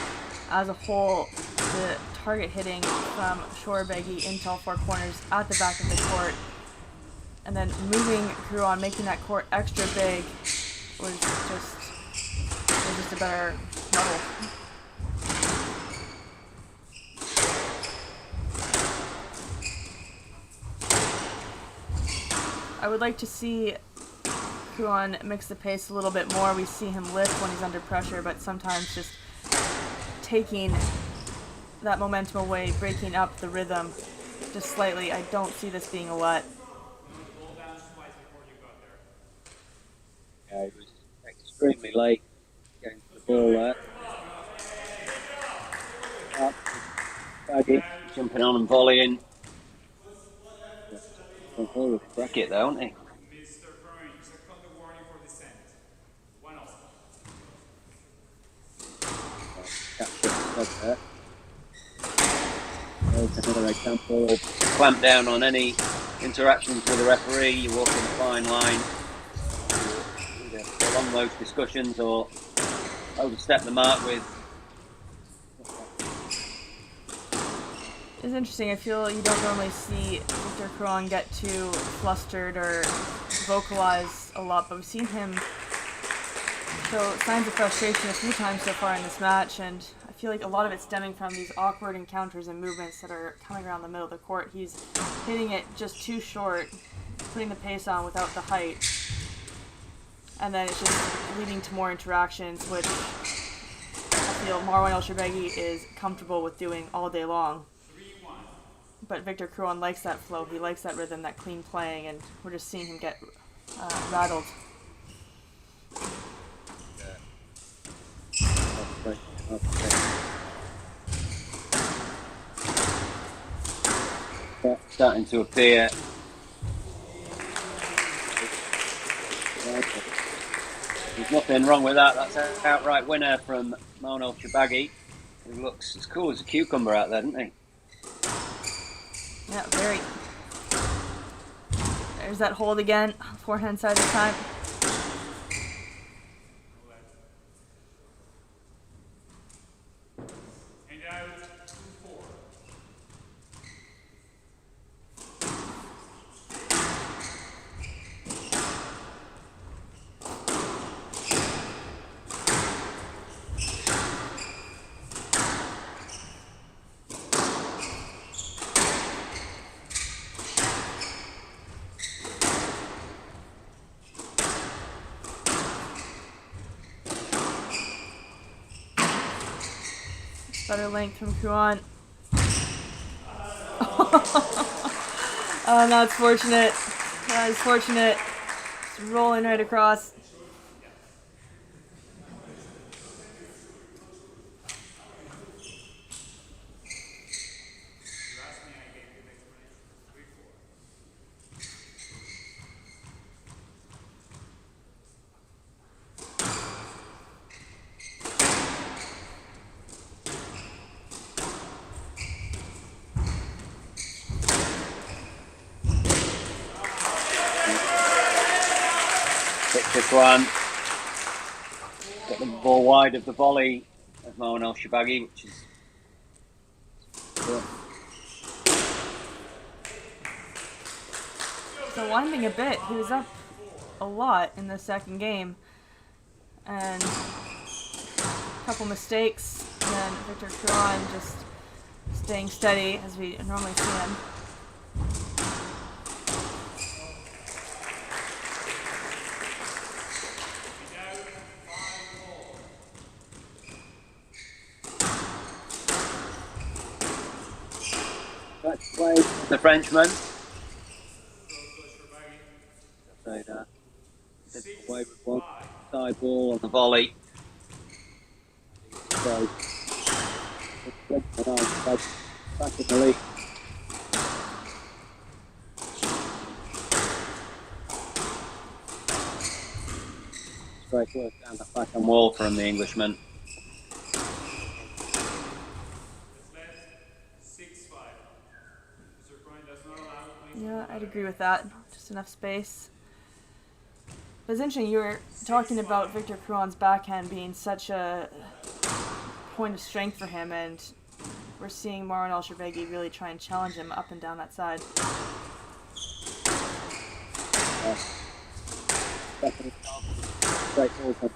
Speaker 2: as a whole, the target hitting from Shorebegi into all four corners at the back of the court, and then moving Crouan, making that court extra big, was just a better level. I would like to see Crouan mix the pace a little bit more. We see him lift when he's under pressure, but sometimes just taking that momentum away, breaking up the rhythm just slightly. I don't see this being a let.
Speaker 4: Yeah, he was extremely late getting to the ball there. Baggy jumping on and volleying. Bracket though, isn't he?
Speaker 5: Mr. Curran, second the warning for descent. 1-0.
Speaker 4: Capture there. There's another example of clamp down on any interactions with the referee. You walk in a fine line. Either prolong those discussions or overstep the mark with.
Speaker 2: It's interesting. I feel you don't normally see Victor Crouan get too flustered or vocalize a lot, but we've seen him show signs of frustration a few times so far in this match, and I feel like a lot of it's stemming from these awkward encounters and movements that are coming around the middle of the court. He's hitting it just too short, putting the pace on without the height, and then it's just leading to more interactions, which I feel Marwan El-Shorbagy is comfortable with doing all day long. But Victor Crouan likes that flow, he likes that rhythm, that clean playing, and we're just seeing him get rattled.
Speaker 4: Starting to appear. There's nothing wrong with that. That's an outright winner from Marwan El-Shorbagy, who looks as cool as a cucumber out there, doesn't he?
Speaker 2: Yeah, very. There's that hold again, forehand side this time.
Speaker 5: And out 2-4.
Speaker 2: Better length from Crouan. Oh, that's fortunate. That is fortunate. It's rolling right across.
Speaker 4: Victor Crouan got the ball wide of the volley of Marwan El-Shorbagy, which is
Speaker 2: So winding a bit, he was up a lot in the second game, and a couple mistakes, and then Victor Crouan just staying steady as we normally see him.
Speaker 4: the Frenchman. Say that. Did away with one side ball on the volley. So Back in the lead. Great work down the backhand wall from the Englishman.
Speaker 5: That's left 6-5. Mr. Coin does not allow, please.
Speaker 2: Yeah, I'd agree with that. Just enough space. But it's interesting, you were talking about Victor Kruon's backhand being such a point of strength for him, and we're seeing Marin Alsherbegi really try and challenge him up and down that side.
Speaker 4: Great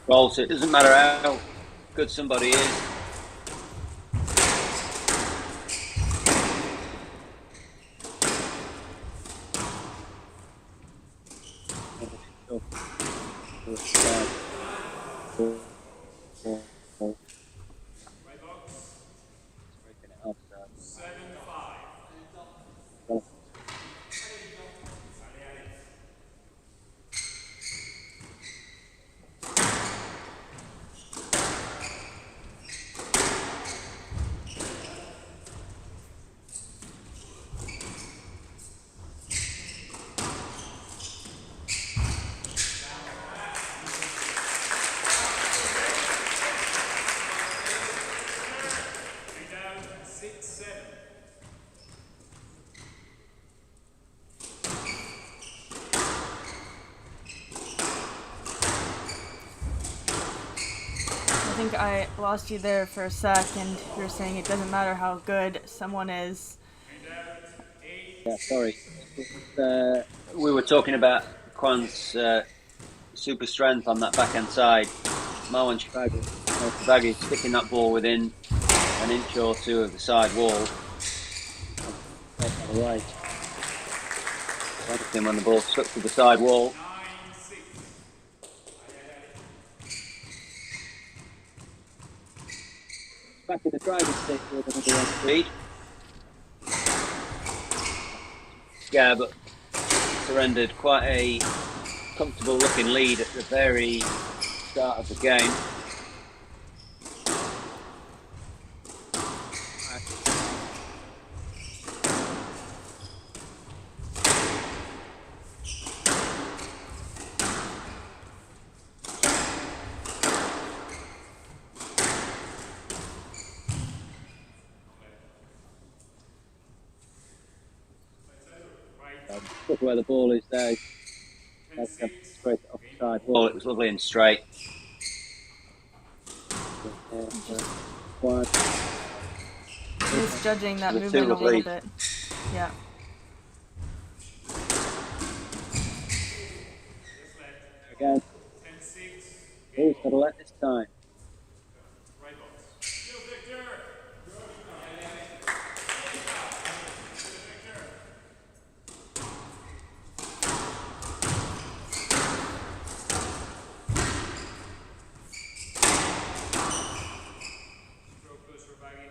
Speaker 4: ball. So it doesn't matter how good somebody is.
Speaker 5: Right box. 7-5. Three down, 6-7.
Speaker 2: I think I lost you there for a sec, and you were saying it doesn't matter how good someone is.
Speaker 4: Yeah, sorry. We were talking about Kwan's super strength on that backhand side. Marwan Shabagi sticking that ball within an inch or two of the side wall. Right. Him when the ball stuck to the side wall.
Speaker 5: 9-6.
Speaker 4: Back in the driving stick with another one speed. Yeah, but surrendered quite a comfortable looking lead at the very start of the game. Look where the ball is there. That's straight off the side wall. It was lovely and straight.
Speaker 2: Misjudging that
Speaker 4: The
Speaker 2: movement a
Speaker 4: two
Speaker 2: little
Speaker 4: lead.
Speaker 2: bit. Yeah.
Speaker 4: Again,
Speaker 5: 10-6.
Speaker 4: who's got to let this time?
Speaker 5: Right box. Still Victor. Stroke push for Baggy.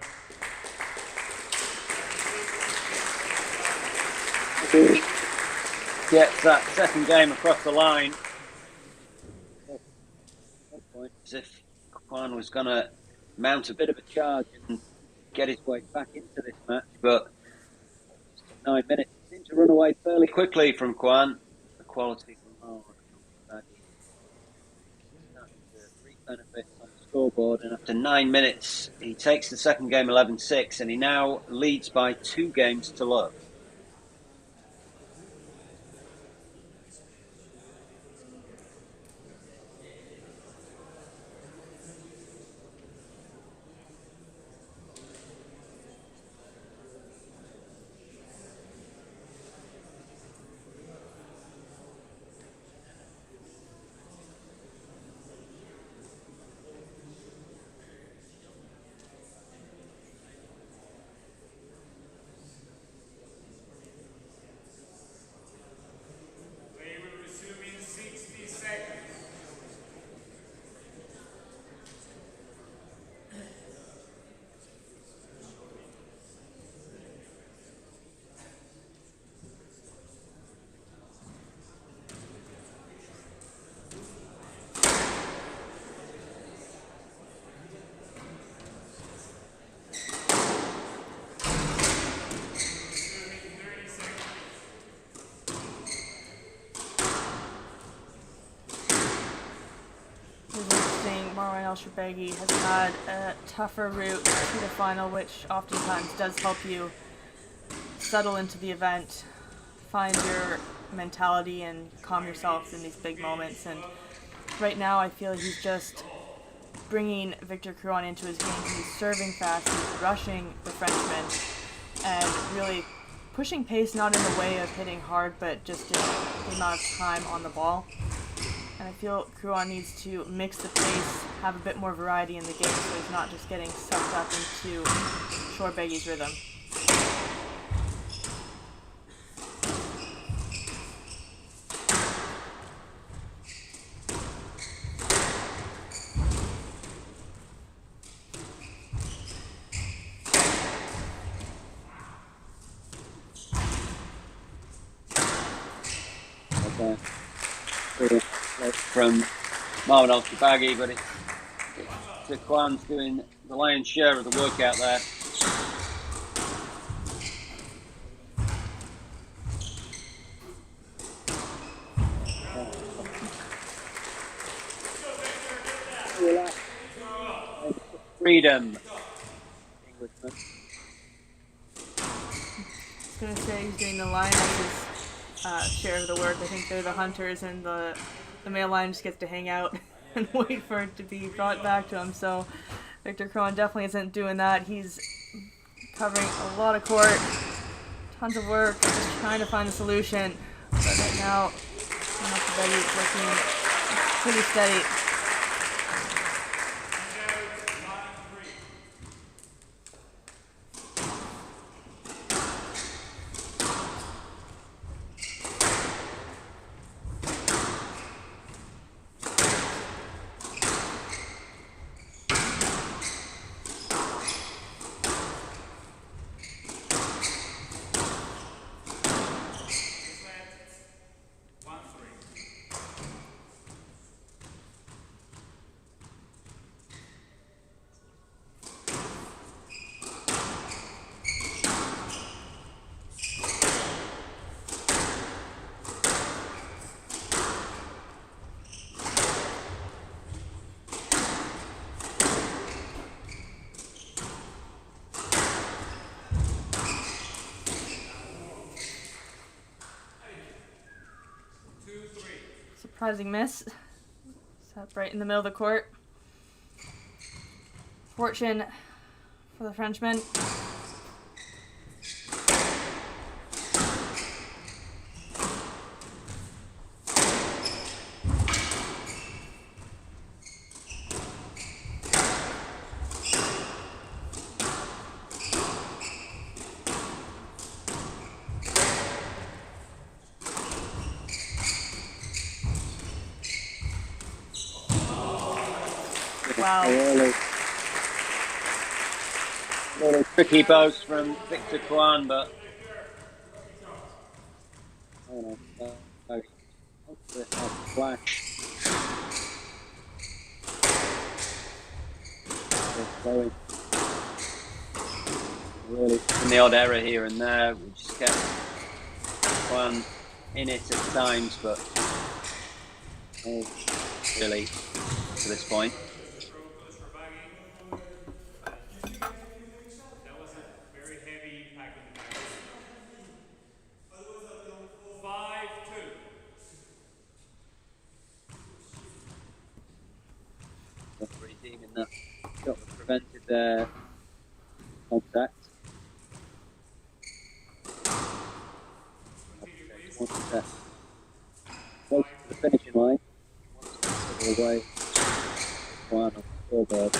Speaker 4: Gets that second game across the line. As if Kwan was going to mount a bit of a charge and get his way back into this match, but 9 minutes seemed to run away fairly quickly from Kwan. The quality from Marwan starting to reap benefits on the scoreboard, and after 9 minutes, he takes the second game 11-6, and he now leads by 2 games to love.
Speaker 2: Sharbegi has had a tougher route to the final, which oftentimes does help you settle into the event, find your mentality, and calm yourself in these big moments. And right now, I feel he's just bringing Victor Crouin into his game. He's serving fast, he's rushing the Frenchman, and really pushing pace, not in the way of hitting hard, but just in the amount of time on the ball. And I feel Crouin needs to mix the pace, have a bit more variety in the game, so he's not just getting sucked up into Shorbegi's rhythm.
Speaker 4: From Marwan Al-Shabagi, but Crouin's doing the lion's share of the work out there. Freedom. Englishman.
Speaker 2: I was going to say he's doing the lioness's share of the work. I think they're the hunters, and the male lion just gets to hang out and wait for it to be brought back to him. So Victor Crouin definitely isn't doing that. He's covering a lot of court, tons of work, just trying to find a solution. But right now, Sharbegi is looking pretty steady. Surprising miss. Set right in the middle of the court. Fortune for the Frenchman. Wow.
Speaker 4: A little tricky boast from Victor Crouin, but flash. Really, in the odd error here and there, we just kept Crouin in it at times, but really to this point. That shot that prevented their contact. Wanted to close to the finishing line. Wanted to away. One on the scoreboard.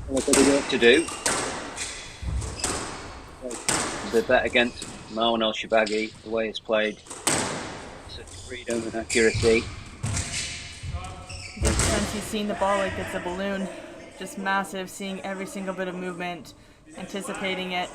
Speaker 4: What did he work to do? The bet against Marwan Al-Shabagi, the way it's played. Such freedom and accuracy.
Speaker 2: Since he's seen the ball like it's a balloon, just massive, seeing every single bit of movement, anticipating it.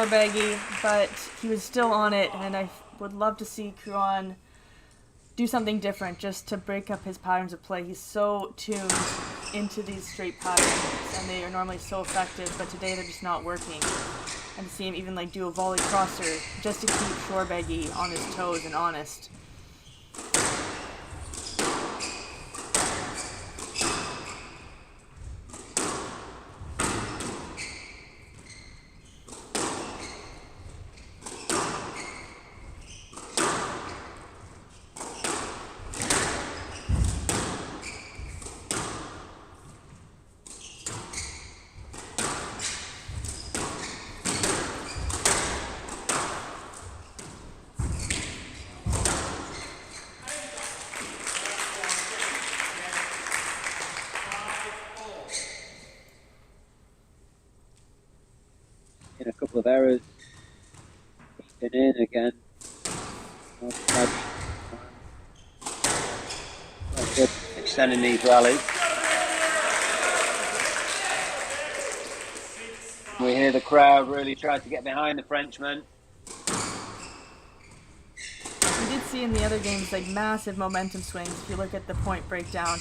Speaker 2: baggy, but he was still on it, and I would love to see Kruan do something different just to break up his patterns of play. He's so tuned into these straight patterns, and they are normally so effective, but today they're just not working. And to see him even like do a volley crosser just to keep Shorebaggy on his toes and honest.
Speaker 4: In a couple of errors. Been in again. Good. Extending these rallies. We hear the crowd really tried to get behind the Frenchman.
Speaker 2: We did see in the other games like massive momentum swings. If you look at the point breakdown,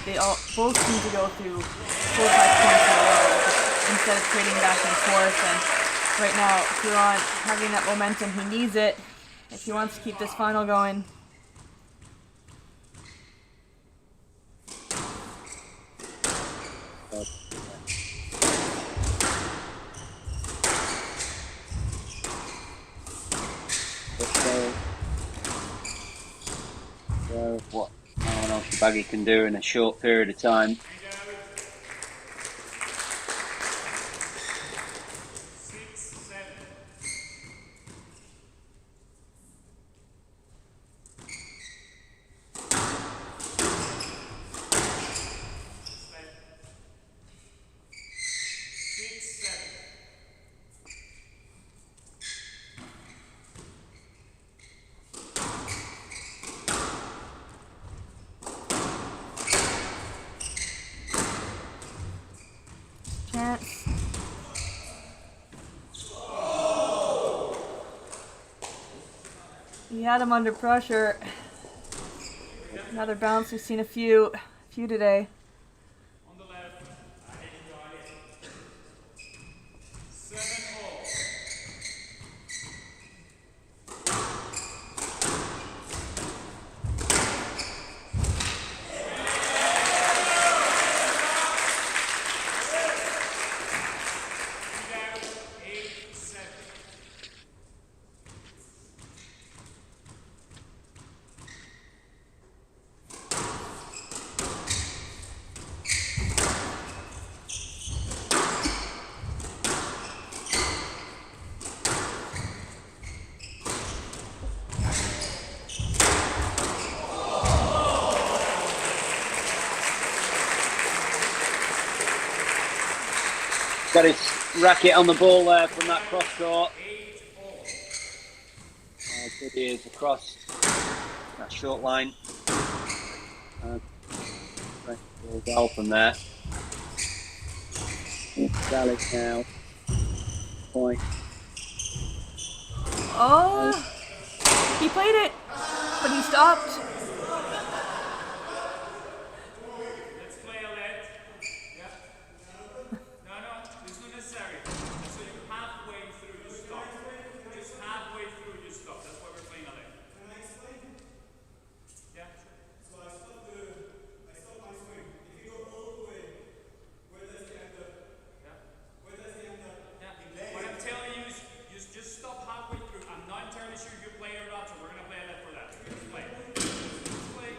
Speaker 2: they all both seem to go through 4 or 5 points in a row instead of trading back and forth. And right now, Kruan having that momentum, he needs it if he wants to keep this final going.
Speaker 4: What no one else Shorebaggy can do in a short period of time.
Speaker 2: Chance. He had him under pressure. Another bounce. We've seen a few today.
Speaker 5: On the left, ahead you got it. 7-all.
Speaker 4: Got his racket on the ball there from that cross court. Good he is across that short line. Goal from there. Salad now. Point.
Speaker 2: Oh, he played it, but he stopped.
Speaker 5: Let's play a lead. Yeah. No, it's not necessary. So you halfway through you stop. Just halfway through you stop. That's why we're playing a lead. Can I explain? Yeah. So I stop my swing. If you go all the way, where does the end up? Yeah. Where does the end up? Yeah. What I'm telling you is just stop halfway through. I'm not entirely sure if you play or not, so we're gonna play a lead for that. Let's play. Let's play.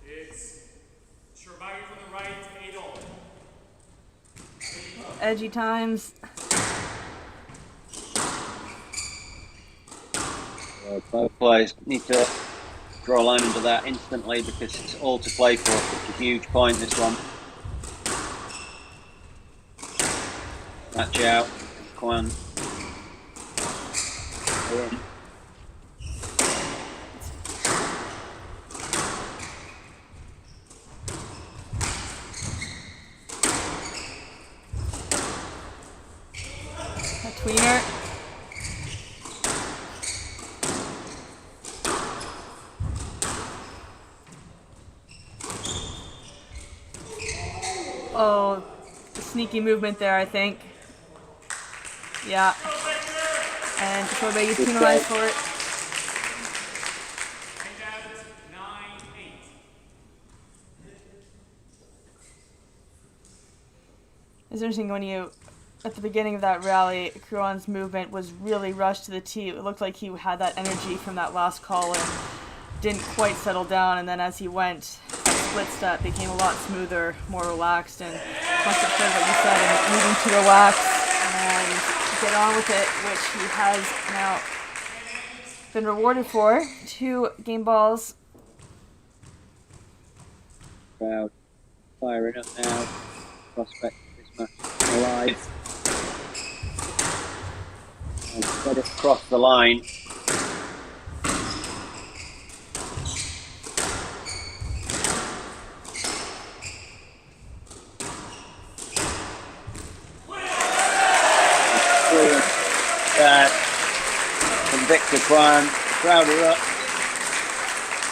Speaker 5: It's Shorebaggy from the right, 8-all.
Speaker 2: Edgy times.
Speaker 4: Both players need to draw a line under that instantly because it's all to play for. It's a huge point, this one. Match out. Kwan.
Speaker 2: tweener. Oh, the sneaky movement there, I think. Yeah. And Shorbei's penalized for it.
Speaker 5: And out 9-8.
Speaker 2: It's interesting when you, at the beginning of that rally, Kruon's movement was really rushed to the tee. It looked like he had that energy from that last call and didn't quite settle down. And then as he went, split step became a lot smoother, more relaxed, and must have heard what you said and needing to relax and get on with it, which he has now been rewarded for. 2 game balls.
Speaker 4: Crowd firing up now. Prospect of this match alive. And get it across the line. From Victor Kwan, the crowd are up.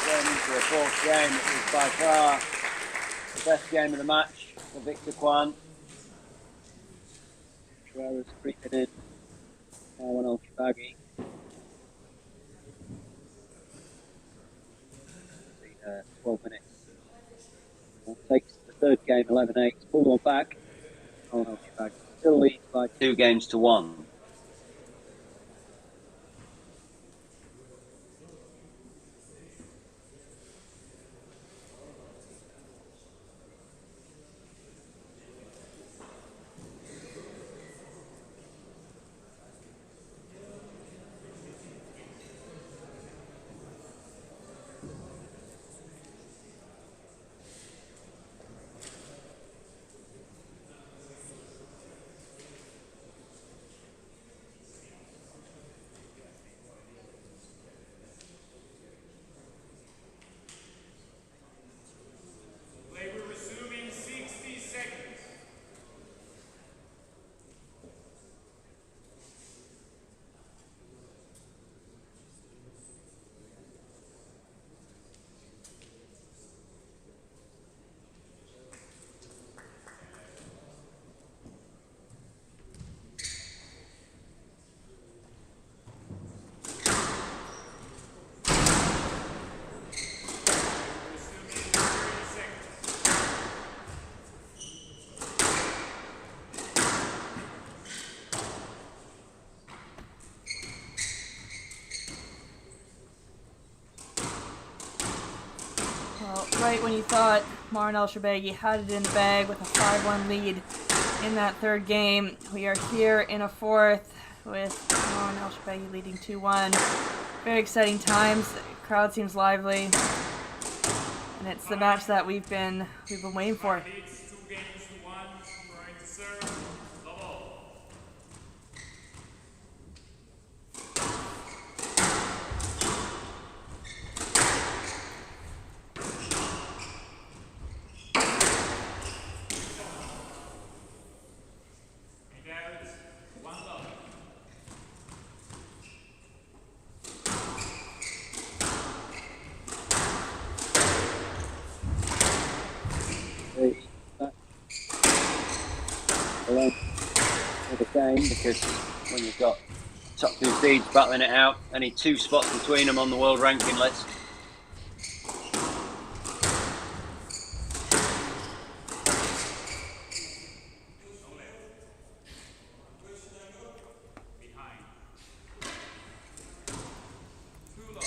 Speaker 4: Going into a 4th game. It was by far the best game of the match for Victor Kwan. Traor's creeping in. Now one ultra baggy. 12 minutes. Takes the 3rd game 11-8. Pull one back. Oh, ultra baggy still leads by 2 games to 1.
Speaker 5: Play will resume in 60 seconds.
Speaker 2: Well, right when you thought Marin El-Shorbagy had it in the bag with a 5-1 lead in that 3rd game, we are here in a 4th with Marin El-Shorbagy leading 2-1. Very exciting times. The crowd seems lively, and it's the match that we've been waiting for.
Speaker 5: It's 2 games to 1. Trying to serve. Love all. And out 1 love.
Speaker 4: Back alone for the game, because when you've got top 2 seeds battling it out, only 2 spots between them on the world ranking list.
Speaker 5: Behind. 2 love.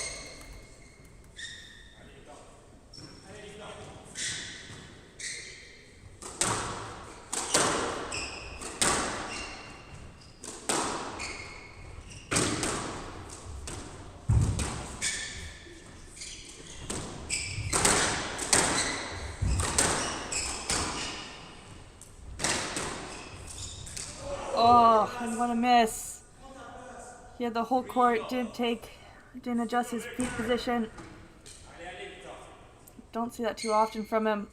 Speaker 2: Oh, and what a miss. He had the whole court, didn't adjust his feet position. Don't see that too often from him.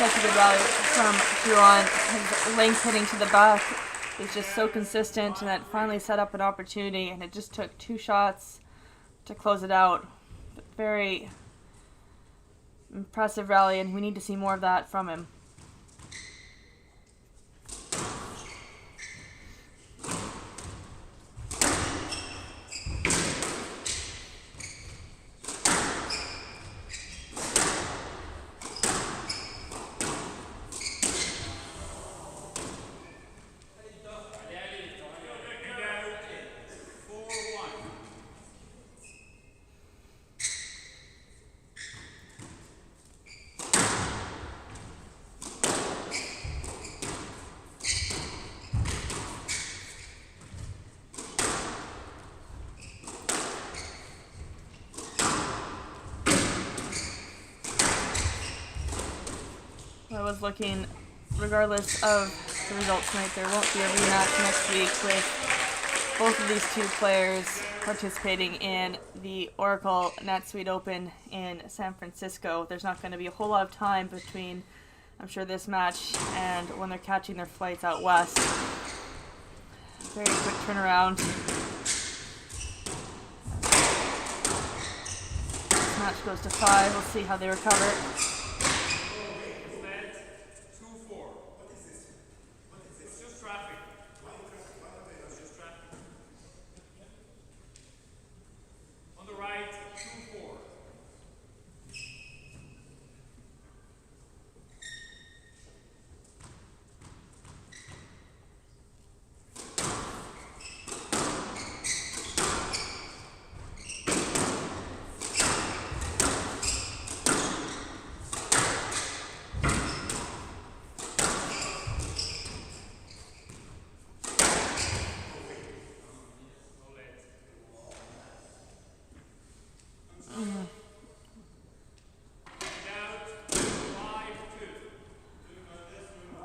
Speaker 2: such a good rally from Huron. His length hitting to the back is just so consistent, and that finally set up an opportunity, and it just took 2 shots to close it out. But very impressive rally, and we need to see more of that from him. I was looking, regardless of the results tonight, there won't be a rematch next week with both of these 2 players participating in the Oracle NetSuite Open in San Francisco. There's not going to be a whole lot of time between, I'm sure, this match and when they're catching their flights out west. Very quick turnaround. This match goes to 5. We'll see how they recover.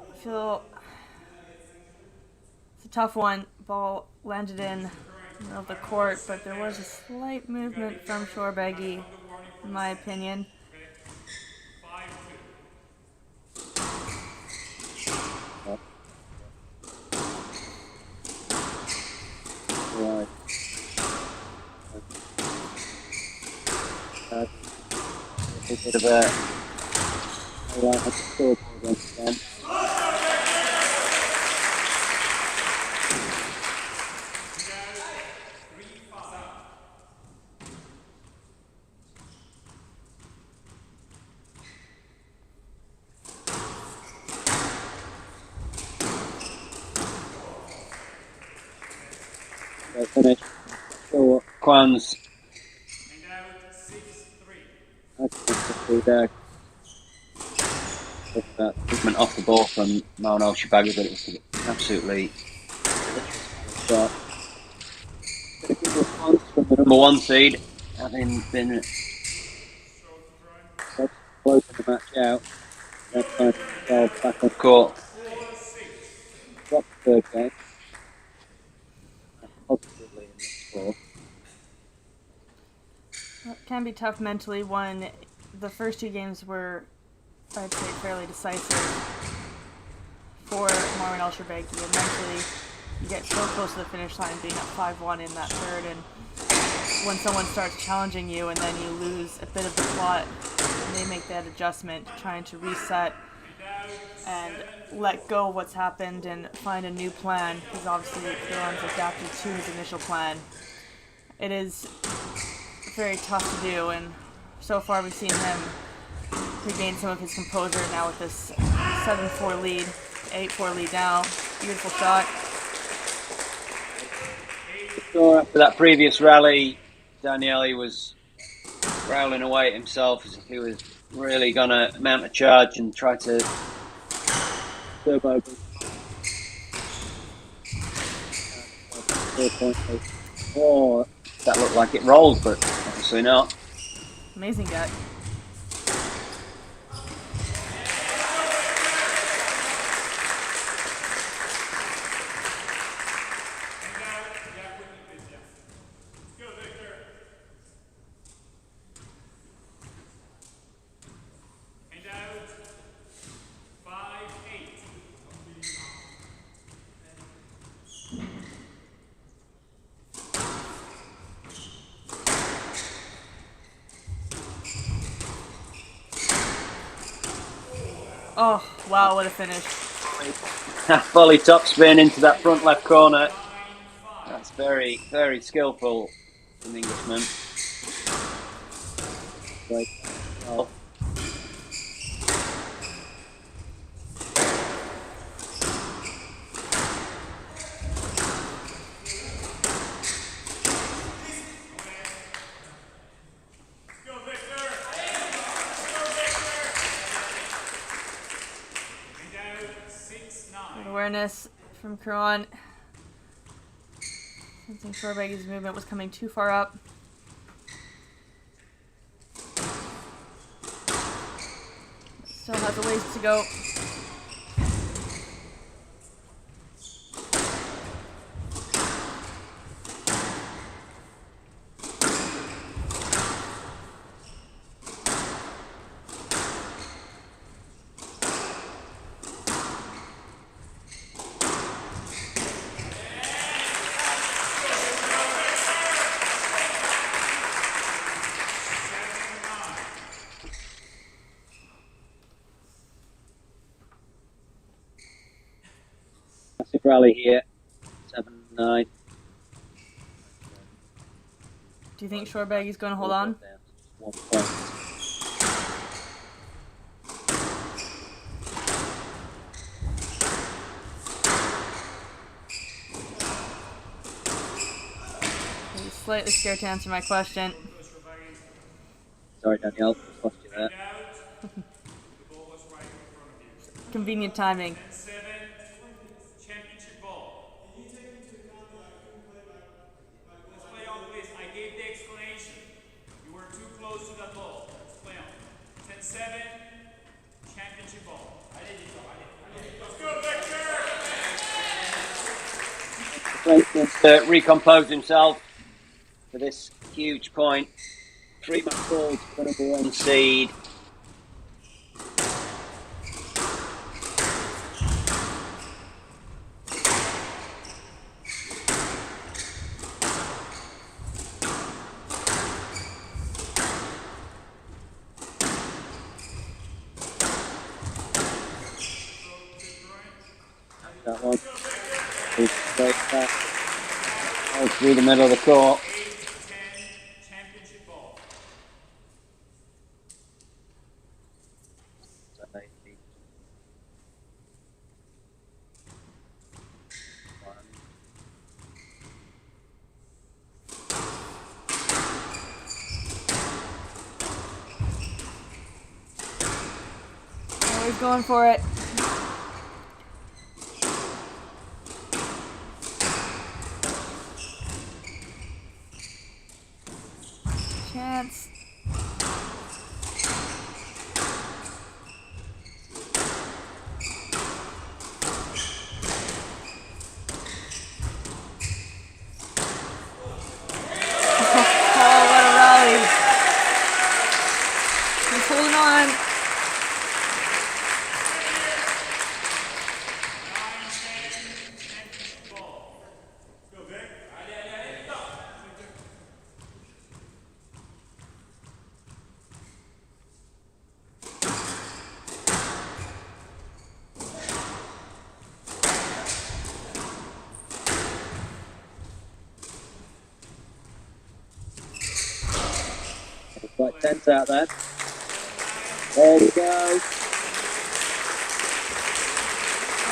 Speaker 2: I feel it's a tough one. Ball landed in the middle of the court, but there was a slight movement from Shorebaggy, in my opinion.
Speaker 4: Right. A bit of a scoreboard against them. Finish. So Kwan's that movement off the ball from Manuel Shibaga, but it was absolutely shot. Response from the number 1 seed, having been closing the match out. Next time themselves back on court. Dropped the 3rd game. Positively in this score.
Speaker 2: It can be tough mentally when the first 2 games were, I'd say, fairly decisive for Marwan El-Sharbaghi, and mentally you get so close to the finish line being up 5-1 in that 3rd, and when someone starts challenging you and then you lose a bit of the plot, and they make that adjustment, trying to reset and let go of what's happened and find a new plan, because obviously Huron's adapted to his initial plan. It is very tough to do, and so far we've seen him regain some of his composure now with this 7-4 lead, 8-4 lead now. Beautiful shot.
Speaker 4: So after that previous rally, Daniele was growling away at himself as if he was really going to mount a charge and try to turbo. Oh, that looked like it rolled, but obviously not.
Speaker 2: Amazing gut. Oh, wow, what a finish.
Speaker 4: Half volley topspin into that front left corner. That's very, very skillful from the Englishman. Right. Well,
Speaker 2: Good awareness from Kruan. Sensing Shorbagy's movement was coming too far up. Still has a ways to go.
Speaker 4: massive rally here. 7-9.
Speaker 2: Do you think Shorbagy's going to hold on?
Speaker 4: 1 point.
Speaker 2: He's slightly scared to answer my question.
Speaker 4: Sorry, Danielle. Lost you there.
Speaker 2: Convenient timing.
Speaker 5: Championship ball. Let's play on, please. I gave the explanation. You were too close to that ball. Let's play on. 10-7, championship ball. Let's go, Victor!
Speaker 4: Needs to recompose himself for this huge point. 3-match ball for the number 1 seed. That one. He's straight back. All through the middle of the court.
Speaker 5: 8-10, championship ball.
Speaker 2: Always going for it. Chance. Oh, what a rally. He's holding on.
Speaker 5: 9-10, championship ball. Let's go, Vic.
Speaker 4: Quite tense out there. There we go.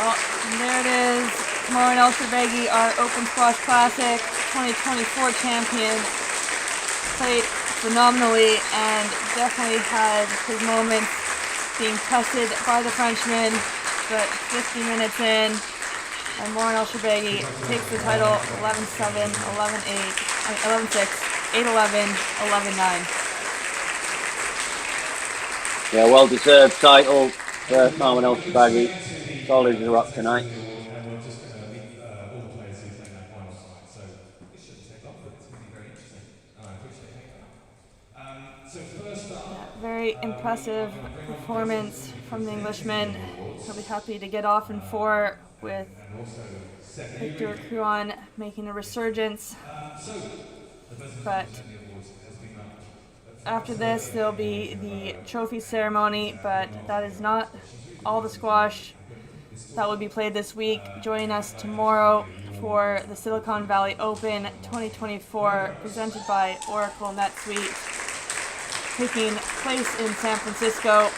Speaker 2: Oh, and there it is. Morin Elshorbagy, our Open Squash Classic 2024 champion. Played phenomenally and definitely had his moments being tested by the Frenchman. But 50 minutes in, and Morin Elshorbagy takes the title 11-7, 11-8, 11-6, 8-11, 11-9.
Speaker 4: Yeah, well-deserved title for Morin Elshorbagy. Solid as a rock tonight.
Speaker 1: And we're just going to meet all the players who played that final tonight. So this shouldn't take long, but it's going to be very interesting. And I appreciate that. So first up,
Speaker 2: Very impressive performance from the Englishman. He'll be happy to get off in 4 with
Speaker 1: and also second,
Speaker 2: Victor Kruan making a resurgence.
Speaker 1: so the person who
Speaker 2: But
Speaker 1: presented the awards has been up.
Speaker 2: after this, there'll be the trophy ceremony, but that is not all the squash that will be played this week. Join us tomorrow for the Silicon Valley Open 2024 presented by Oracle NetSuite, taking place in San Francisco.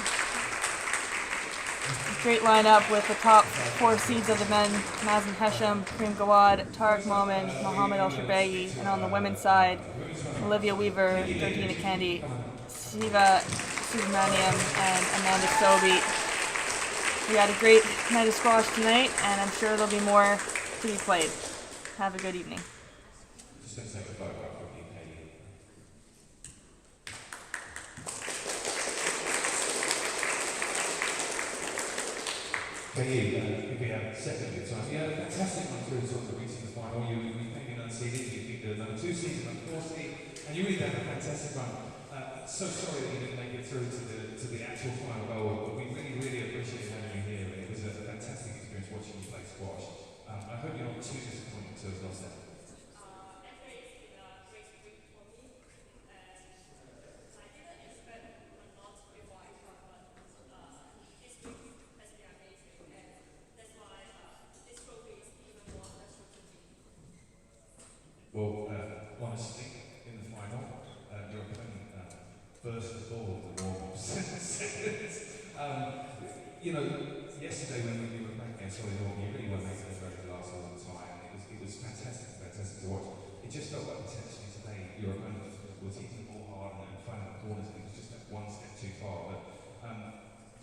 Speaker 2: Great lineup with the top 4 seeds of the men: Mazen Hesham, Karim Gawad, Tariq Momin, Mohammed Al-Shabagi, and on the women's side, Olivia Weaver, Georgina Candy, Siva Subramaniam, and Amanda Sobey. We had a great night of squash tonight, and I'm sure there'll be more to be played. Have a good evening.
Speaker 1: Just going to take a photograph of you, Katie. Katie, if we have a second good time, you had a fantastic run through sort of reaching the final. You came in unseeded, you beat the number 2 seed, number 4 seed, and you really had a fantastic run. So sorry that you didn't make it through to the actual final goal, but we really appreciate having you here. It was a fantastic experience watching you play squash. I hope you're not too disappointed to have lost that. Well, honestly, in the final, your opponent burst the ball in the warm-ups. You know, yesterday when we were playing against Holly Norton, you really were making us very last all the time. It was fantastic to watch. It just felt like potentially today your opponent was hitting the ball hard and finding the corners, and it was just that one step too far. But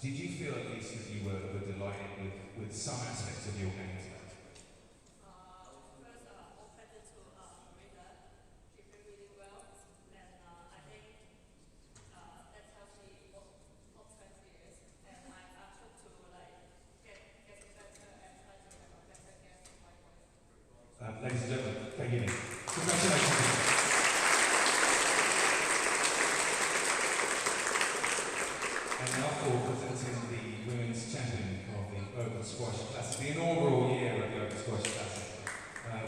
Speaker 1: did you feel at least that you were delighted with some aspects of your game today? Ladies and gentlemen, thank you. Congratulations. And now for presenting the women's champion of the Open Squash Classic, the inaugural year of the Open Squash Classic.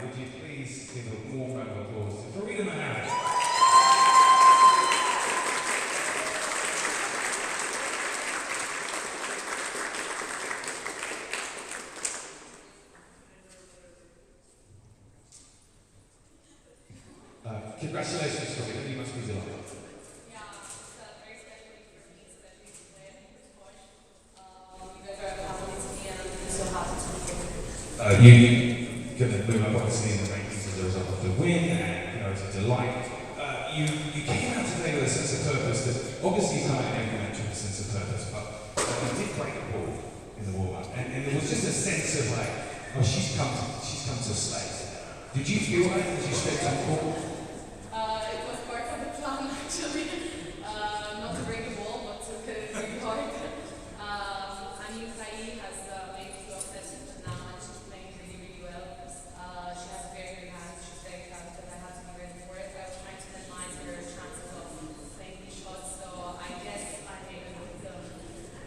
Speaker 1: Would you please give a warm round of applause to Farida Mohammed? Congratulations, Farida. You must be delighted.
Speaker 6: Yeah, it's very special week for me, especially to play squash. You guys are happy to me, and I'm so happy to be here.
Speaker 1: You going to move up obviously in the rankings as a result of the win, and you know it's a delight. You came out today with a sense of purpose that obviously you can't every match with a sense of purpose, but you did break the ball in the warm-up, and there was just a sense of like, oh, she's come to slay. Did you feel that as you stepped on court?
Speaker 6: It was part of the plan, actually. Not to break the ball, but to be hard. I mean, Kai has made 2 upsets until now, and she's playing really well. She has very good hands, she's very talented. I had to be ready for it. I was trying to minimize her chances of playing these shots, so I guess I made a good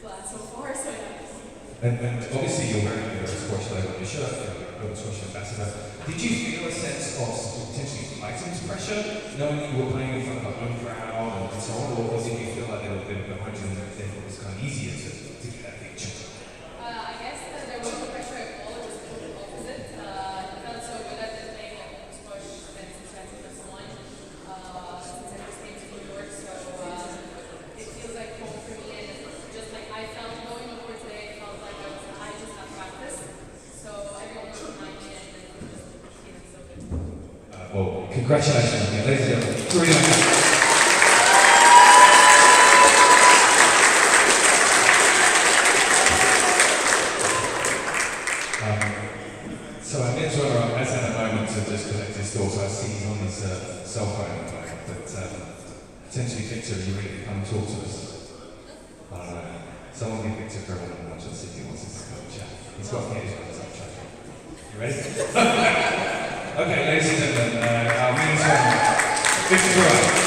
Speaker 6: plan so far. So yeah.
Speaker 1: And obviously you're wearing your squash logo on your shirt, Open Squash Ambassador. Did you feel a sense of potentially heightened pressure, knowing that you were playing in front of a home crowd and so on, or did you feel like they were behind you and therefore it was kind of easier to get that picture?
Speaker 6: I guess that there was no pressure at all, it was the opposite. I felt so good at the playing of squash since I was 1, since I just came to New York, so it feels like home for me, and just like I felt going over today, it felt like I just had practice, so everyone was behind me, and it was just feeling so good.
Speaker 1: Well, congratulations, ladies and gentlemen. Really nice. So I guess has had a moment to just collect his thoughts. I see he's on his cell phone at the moment, but potentially Victor, you really come talk to us. Someone give Victor for everyone and watch and see if he wants us to come chat. He's got his own chat. You ready? Okay, ladies and gentlemen, our men's one, Victor Ferrari.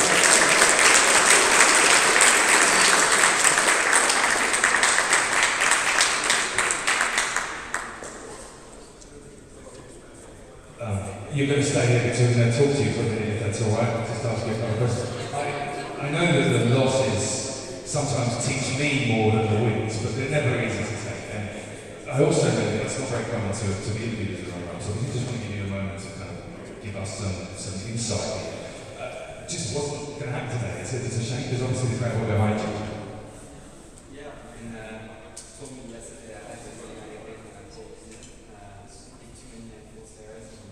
Speaker 1: You're going to stay here to talk to you for a minute, if that's all right. Just ask you a couple of questions. I know that the losses sometimes teach me more than the wins, but they're never easy to take. I also know that it's not very common to be interviewed as a runner-up, so we just want to give you a moment to kind of give us some insight. It just wasn't going to happen today. It's a shame because obviously the crowd were behind you.
Speaker 7: Yeah, told me yesterday I had to go out and I told him too many full stairs and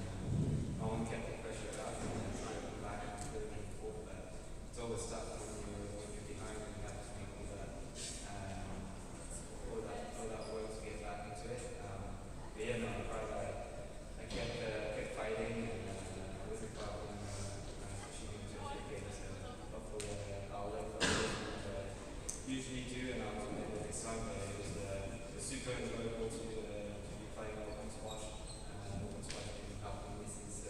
Speaker 7: no one kept the pressure up and then trying to come back and put it in full, but it's always tough when you're behind and you have to make all that work to get back into it. But yeah, no, I kept fighting and I wasn't far from pushing into a big game, so hopefully I'll let go usually do, and I was maybe this time, but it was super enjoyable to be playing open squash. Open squash being helping me since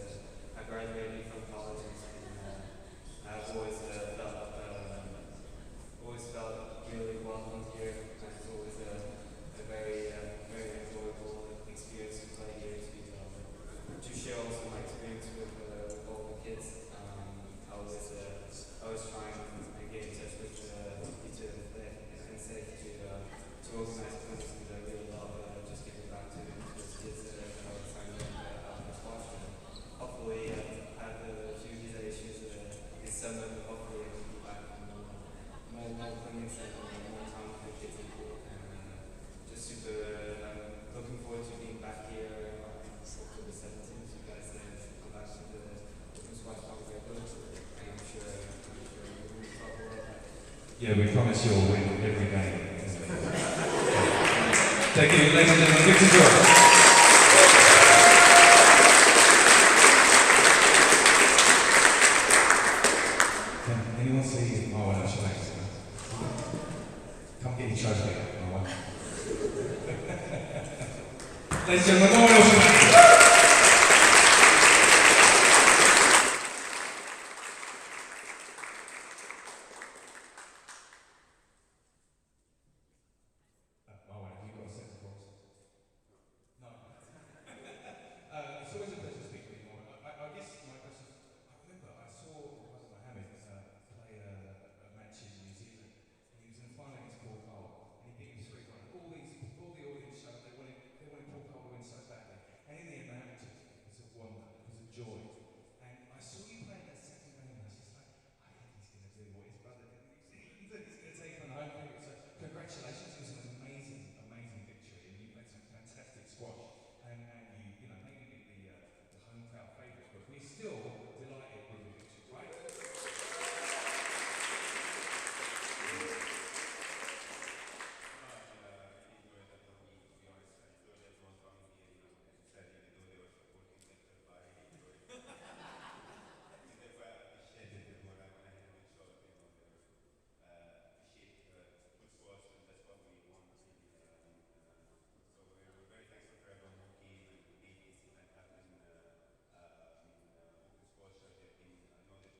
Speaker 7: I graduated from college, and I've always felt really welcome here. It's always a very enjoyable experience to play here, to share also my experience with all the kids. I was trying to get in touch with each of them and say to organize tournaments because I really love just getting back to those kids that are trying to out in squash. And hopefully I have a few visa issues this summer, but hopefully I can be back and more clinics and more time for the kids in pool. And just super looking forward to being back here on October 17th. You guys come back to the Open Squash Congress, and I'm sure we'll talk a lot.
Speaker 1: Yeah, we promise you'll win every game. Thank you, ladies and gentlemen. Victor George. Can anyone see Marwan Al-Shalax? Come get your trophy, Marwan. Ladies and gentlemen, Marwan